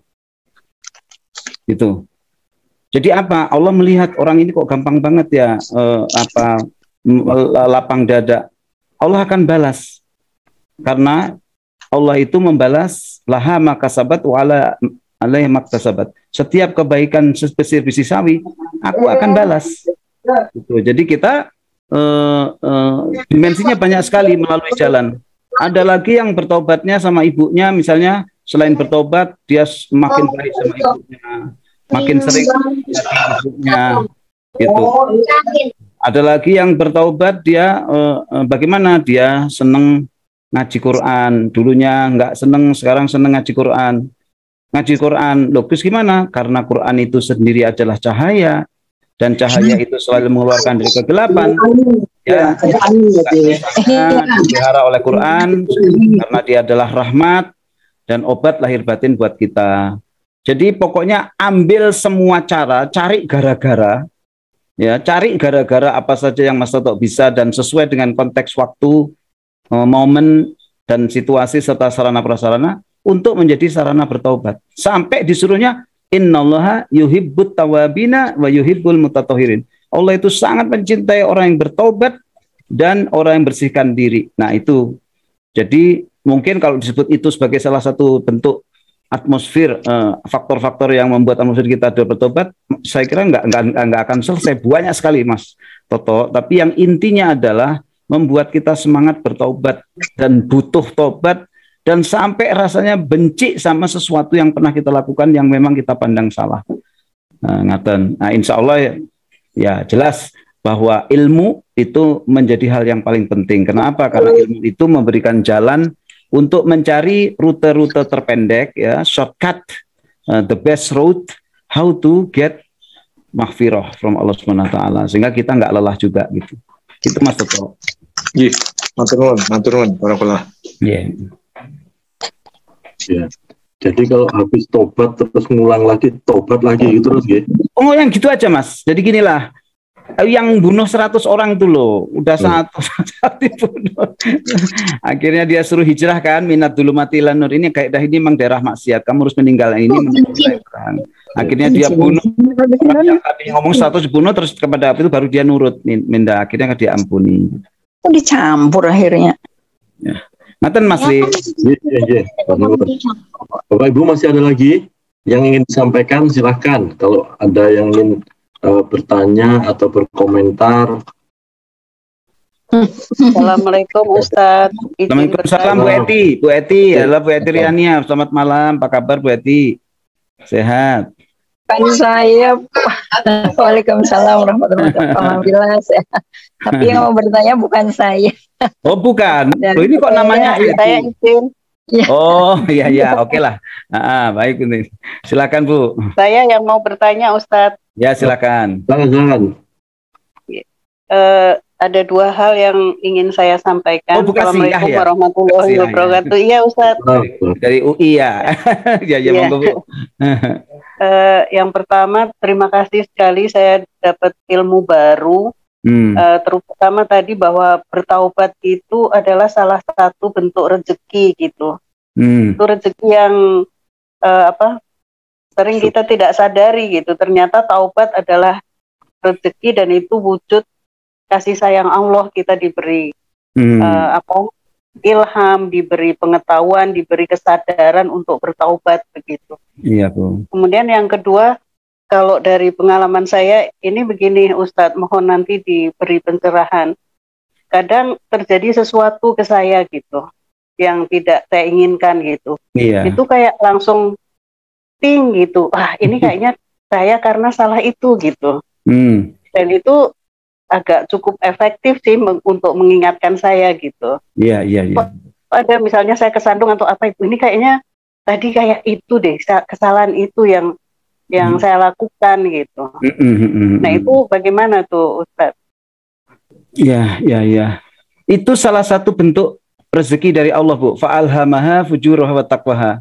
Gitu. Jadi apa? Allah melihat orang ini kok gampang banget ya lapang dada. Allah akan balas. Karena Allah itu membalas laha makasabat wala alaiha maktasabat. Setiap kebaikan sebesar biji sawi, aku akan balas. Gitu. Jadi kita dimensinya banyak sekali melalui jalan. Ada lagi yang bertobatnya sama ibunya, misalnya selain bertobat, dia makin baik sama ibunya, makin sering ibunya, gitu. Ada lagi yang bertobat, dia bagaimana? Dia seneng ngaji Quran, dulunya nggak seneng, sekarang seneng ngaji Quran. Ngaji Quran, logis gimana? Karena Quran itu sendiri adalah cahaya, dan cahaya itu selalu mengeluarkan dari kegelapan. Ya, dipelihara oleh Quran karena dia adalah rahmat dan obat lahir batin buat kita. Jadi pokoknya ambil semua cara, cari gara-gara, ya, cari gara-gara apa saja yang Mas Toto bisa dan sesuai dengan konteks waktu, momen dan situasi serta sarana prasarana untuk menjadi sarana bertaubat. Sampai disuruhnya innallaha yuhibbut tawabina wa yuhibbul mutatahhirin. Allah itu sangat mencintai orang yang bertobat dan orang yang bersihkan diri. Nah itu, jadi mungkin kalau disebut itu sebagai salah satu bentuk atmosfer, faktor-faktor yang membuat atmosfer kita ada bertobat, saya kira nggak akan selesai, banyak sekali Mas Toto. Tapi yang intinya adalah membuat kita semangat bertobat dan butuh tobat dan sampai rasanya benci sama sesuatu yang pernah kita lakukan yang memang kita pandang salah. Nah, insya Allah ya jelas bahwa ilmu itu menjadi hal yang paling penting. Kenapa? Karena ilmu itu memberikan jalan untuk mencari rute-rute terpendek, ya, shortcut, the best route, how to get maghfirah from Allah Subhanahu wa taala, sehingga kita nggak lelah juga gitu. Itu Mas Toto. Iya, matur nuwun, barakallah. Iya. Ya. Jadi kalau habis tobat terus ngulang lagi, tobat lagi gitu terus gitu. Oh, yang gitu aja Mas. Jadi ginilah, yang bunuh 100 orang itu loh, udah satu dibunuh. Akhirnya dia suruh hijrah kan, minat dulu mati lanur, ini kayak dah ini memang daerah maksiat, kamu harus meninggal ini. Akhirnya dia bunuh yang tadi ngomong 100 dibunuh, terus kepada itu baru dia nurut, minta, akhirnya dia ampuni. Oh, dicampur akhirnya. Ya. Ngaten Mas Li. Iya. Bapak Ibu masih ada lagi yang ingin disampaikan, silahkan. Kalau ada yang ingin bertanya atau berkomentar. Assalamualaikum Ustadz. Waalaikumsalam Bu Eti. Halo Bu Eti Riania, selamat malam. Apa kabar Bu Eti? Sehat? Kan saya, Waalaikumsalam warahmatullahi wabarakatuh. Alhamdulillah sehat. Tapi yang mau bertanya bukan saya. Oh bukan. Oh, ini kok namanya saya izin. Ya. Oh iya, oke lah. Baik ini. Silakan Bu. Saya yang mau bertanya Ustadz. Ya silakan. Jangan. Ada dua hal yang ingin saya sampaikan. Assalamualaikum warahmatullahi wabarakatuh. Iya Ustadz. Dari UI ya. Ya monggo Bu. Yang pertama, terima kasih sekali saya dapat ilmu baru. Terutama tadi bahwa bertaubat itu adalah salah satu bentuk rezeki gitu. Itu rezeki yang sering kita tidak sadari gitu. Ternyata taubat adalah rezeki dan itu wujud kasih sayang Allah. Kita diberi ilham, diberi pengetahuan, diberi kesadaran untuk bertaubat begitu. Iya Bu. Kemudian yang kedua, kalau dari pengalaman saya ini begini Ustadz, mohon nanti diberi pencerahan. Kadang terjadi sesuatu ke saya gitu, yang tidak saya inginkan gitu. Iya. Itu kayak langsung ting gitu. Ini kayaknya saya karena salah itu gitu. Dan itu agak cukup efektif sih untuk mengingatkan saya gitu. Iya. Ada misalnya saya kesandung atau apa itu, ini kayaknya tadi kayak itu deh, kesalahan itu yang saya lakukan gitu. Nah itu bagaimana tuh Ustadz? Ya. Itu salah satu bentuk rezeki dari Allah Bu. Fa'alhamaha fujuraha wa taqwaha.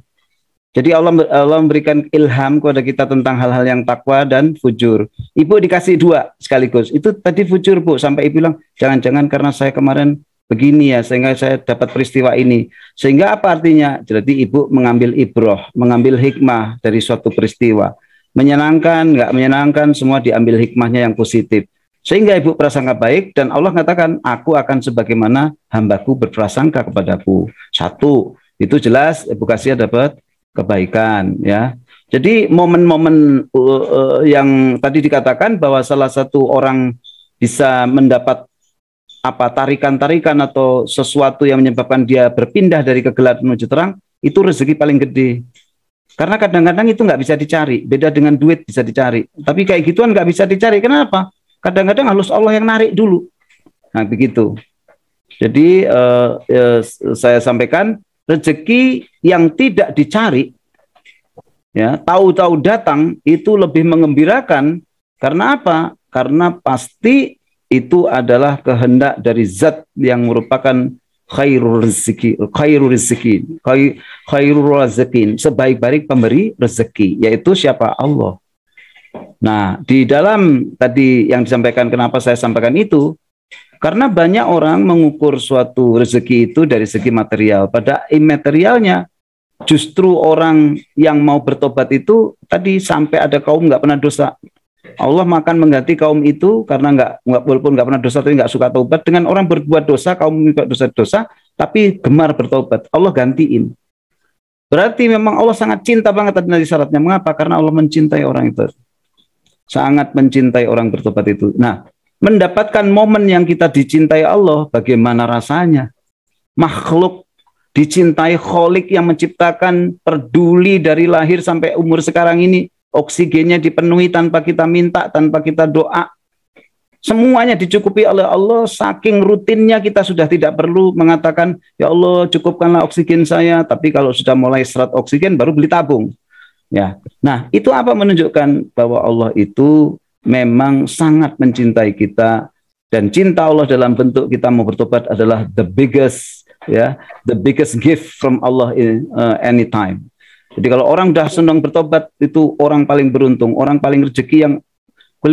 Jadi Allah memberikan ilham kepada kita tentang hal-hal yang takwa dan fujur. Ibu dikasih dua sekaligus. Itu tadi fujur Bu, sampai Ibu bilang jangan-jangan karena saya kemarin begini ya sehingga saya dapat peristiwa ini. Sehingga apa artinya? Jadi Ibu mengambil ibroh, mengambil hikmah dari suatu peristiwa. Menyenangkan, nggak menyenangkan, semua diambil hikmahnya yang positif. Sehingga Ibu prasangka baik dan Allah katakan, aku akan sebagaimana hambaku berprasangka kepadaku. Satu, itu jelas Ibu kasih dapat kebaikan ya. Jadi momen-momen yang tadi dikatakan bahwa salah satu orang bisa mendapat apa tarikan-tarikan atau sesuatu yang menyebabkan dia berpindah dari kegelapan menuju terang, itu rezeki paling gede. Karena kadang-kadang itu nggak bisa dicari, beda dengan duit bisa dicari. Tapi kayak gituan nggak bisa dicari. Kenapa? Kadang-kadang harus Allah yang narik dulu. Nah begitu. Jadi saya sampaikan rezeki yang tidak dicari, ya tahu-tahu datang itu lebih mengembirakan. Karena apa? Karena pasti itu adalah kehendak dari zat yang merupakan khairul rezekin, sebaik-baik pemberi rezeki, yaitu siapa? Allah. Nah, di dalam tadi yang disampaikan, kenapa saya sampaikan itu? Karena banyak orang mengukur suatu rezeki itu dari segi material. Pada imaterialnya, justru orang yang mau bertobat itu tadi sampai ada kaum nggak pernah dosa. Allah akan mengganti kaum itu karena walaupun nggak pernah dosa tapi nggak suka taubat dengan orang berbuat dosa, kaum berbuat dosa-dosa tapi gemar bertobat. Allah gantiin. Berarti memang Allah sangat cinta banget tadi syaratnya. Mengapa? Karena Allah mencintai orang itu. Sangat mencintai orang bertobat itu. Nah, mendapatkan momen yang kita dicintai Allah, bagaimana rasanya? Makhluk dicintai Kholik yang menciptakan, peduli dari lahir sampai umur sekarang ini. Oksigennya dipenuhi tanpa kita minta, tanpa kita doa. Semuanya dicukupi oleh Allah. Saking rutinnya kita sudah tidak perlu mengatakan, ya Allah cukupkanlah oksigen saya. Tapi kalau sudah mulai serat oksigen baru beli tabung. Ya. Nah itu apa menunjukkan bahwa Allah itu memang sangat mencintai kita. Dan cinta Allah dalam bentuk kita mau bertobat adalah the biggest gift from Allah in anytime. Jadi kalau orang udah senang bertobat, itu orang paling beruntung, orang paling rezeki yang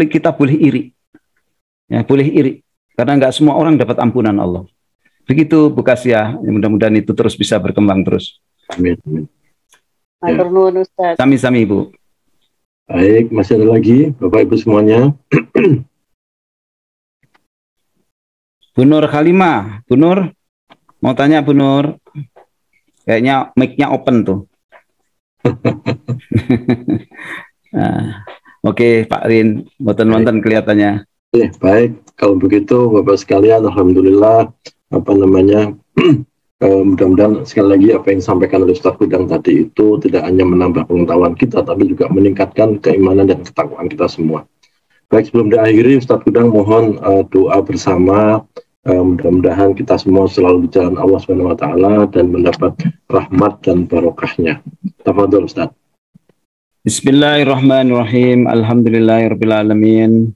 kita boleh iri. Ya, boleh iri. Karena nggak semua orang dapat ampunan Allah. Begitu Bu Kasia, mudah-mudahan itu terus bisa berkembang terus. Amin. Ya. Sami-sami Bu. Baik, masih ada lagi Bapak Ibu semuanya. Bu Nur Khalimah, Bu Nur, mau tanya Bu Nur. Kayaknya mic-nya open tuh. Nah, Oke, Pak Rin, nonton kelihatannya. Baik, kalau begitu Bapak sekalian, alhamdulillah mudah-mudahan sekali lagi apa yang disampaikan oleh Ustaz Kudang tadi itu tidak hanya menambah pengetahuan kita, tapi juga meningkatkan keimanan dan ketakwaan kita semua. Baik, sebelum diakhiri, Ustaz Kudang mohon doa bersama. Mudah-mudahan kita semua selalu di jalan Allah Subhanahu wa taala dan mendapat rahmat dan barokahnya. Tafadhol Ustaz. Bismillahirrahmanirrahim. Alhamdulillahirabbil alamin.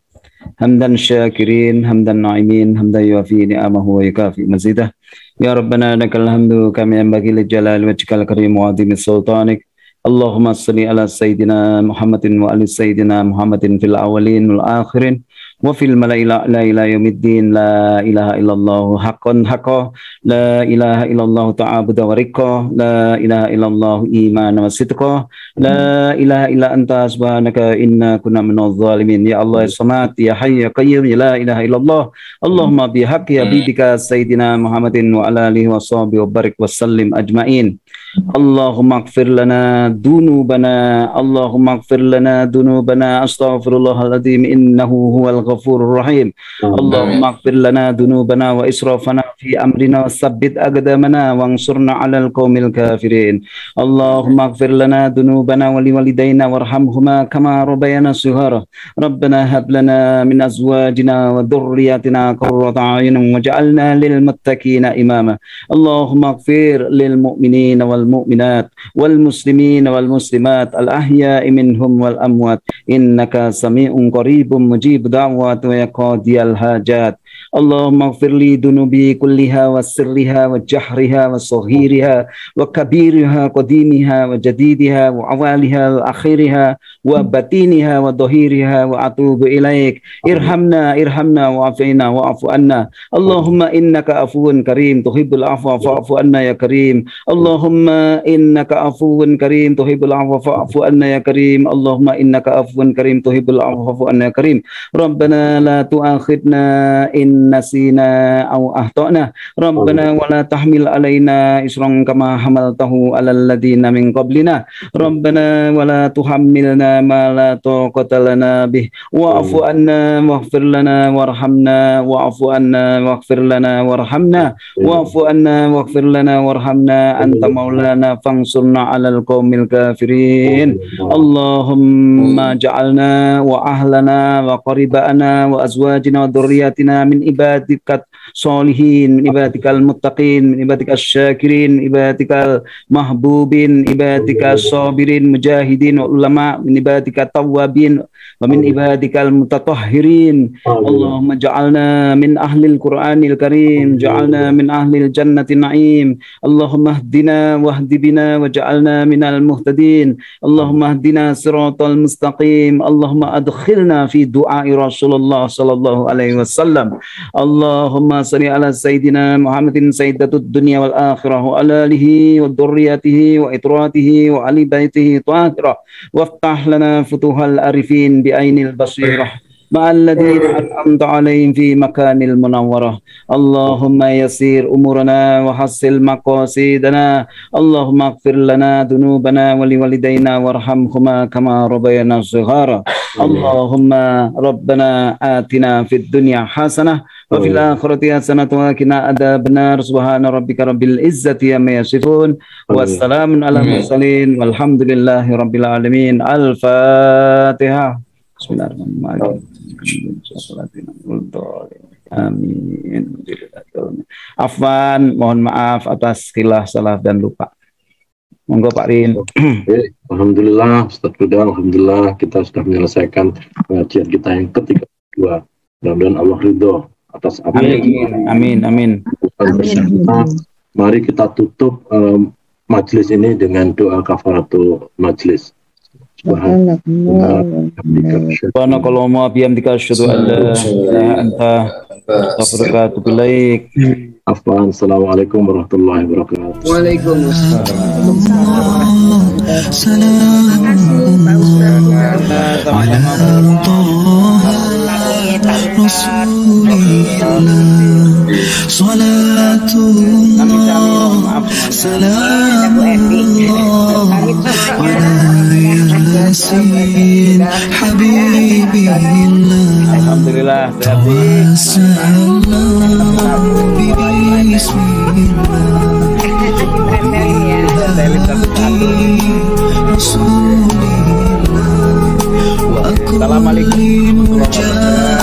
Hamdan syakirin, hamdan na'imin, hamdan yuafi ni'amahu wa yukafi mazidah. Ya Rabbana lakal hamdu kama yanbaghi li jalali wajhikal karim wa 'azimi sultanik. Allahumma shalli ala sayyidina Muhammadin wa ali sayyidina Muhammadin fil awwalin wal akhirin wa fil mala'i la ila yaumiddin. La ilaha illallah haqqan haqqa, la ilaha illallah ta'abuda wa riqqa, la ilaha illallah iman wa sidqa, la ilaha illa anta subhanaka inna kunna minadh zalimin. Ya Allah ya Samad, ya Hayy ya Qayyum, ya la ilaha illallah. Allahumma bihaqqi habibika sayyidina Muhammadin wa ala alihi wa sahbihi wa barik wa sallim ajma'in. Allahumma ighfir lana dunubana, Allahumma ighfir lana dunubana, astaghfirullahaladzim innahu huwal ghafurur rahim. Allahumma ighfir lana dunubana wa israfana fi amrina wa sabbit aqdamana wa ansurna 'alal qaumil kafirin. Allahumma ighfir lana dunubana wa liwalidayna warhamhuma kama rabbayana shighara. Rabbana hab lana min azwajina wa dhurriyyatina qurrata a'yunin waj'alna lil muttaqina imama. Allahumma ighfir lil mu'minina wal المؤمنات والمسلمين والمسلمات الأحياء منهم والأموات إنك سميع قريب مجيب دعوات ويقاضي الحاجات. اللهم اغفر لي ذنوبي كلها وسرها وجهرها وصغيرها وكبيرها قديمها وجديدها وعوالها وآخرها وبطينها وظهيرها وأتوب إليك. ارحمنا وعافنا واعف عنا. اللهم إنك عفو كريم تحب العفو فاعف عنا يا كريم. اللهم إنك عفو كريم تحب العفو فاعف عنا يا كريم. اللهم إنك عفو كريم تحب العفو فاعف عنا يا كريم. ربنا لا تؤاخذنا إن nasina aw akhtana rabbana wa la tahmil alaina isran kama hamaltahu alal ladzina min qablina rabbana wa la tuhammilna ma la taqata lana bih wa'fu anna waghfir lana warhamna wa'fu anna waghfir lana warhamna wa'fu anna waghfir lana warhamna anta maulana fansurna 'alal qaumil kafirin Allahumma ja'alna wa ahlana wa qaribana wa azwajina wa dhurriyyatina min ibadikat solihin min ibadikal muttaqin min ibadikal syakirin min ibadikal mahbubin ibadikal sabirin mujahidin wa ulama min ibadikal tawwabin wa min ibadikal mutatahhirin Allahumma ja'alna min ahlil Qur'anil Karim ja'alna min ahlil jannati na'im Allahumma hdina wahdi bina wa ja'alna minal muhtadin Allahumma hdina siratal mustaqim Allahumma adkhilna fi du'ai Rasulullah sallallahu alaihi wasallam Allahumma salli ala sayyidina Muhammadin sayyidatud dunya wal akhirah wa ala alihi wa dhurriyyatihi wa itratihi wa ali baitihi tahirah waftah lana futuhal arifin bi ainil basirah ma'alladina an'amta alaihim fi makanil munawwarah Allahumma yassir umurana wa hassil maqasidana Allahumma ighfir lana dhunubana wa liwalidayna warhamhuma kama rabbayana shighara Allahumma rabbana atina fid dunya hasanah wa fil akhirati hasanah wa qina adzabannar subhana rabbika rabbil izzati amma yasifun wassalamun alal mursalin walhamdulillahi rabbil alamin al-fatihah bismillahirrahmanirrahim amin. Afwan, mohon maaf atas khilaf, salah dan lupa. Monggo Pak Rin. Alhamdulillah, Ustaz Huda, alhamdulillah kita sudah menyelesaikan pengajian kita yang ke-32. Mudah-mudahan Allah ridho atas apa yang amin. Mari kita tutup majelis ini dengan doa kafaratul majelis. Subhanakallahumma bihamdika asyhadu an la ilaha anta astaghfiruka wa atubu ilaik. Afwan, assalamualaikum warahmatullahi wabarakatuh. Waalaikumsalam. Alhamdulillah, Assalamualaikum warahmatullahi wabarakatuh.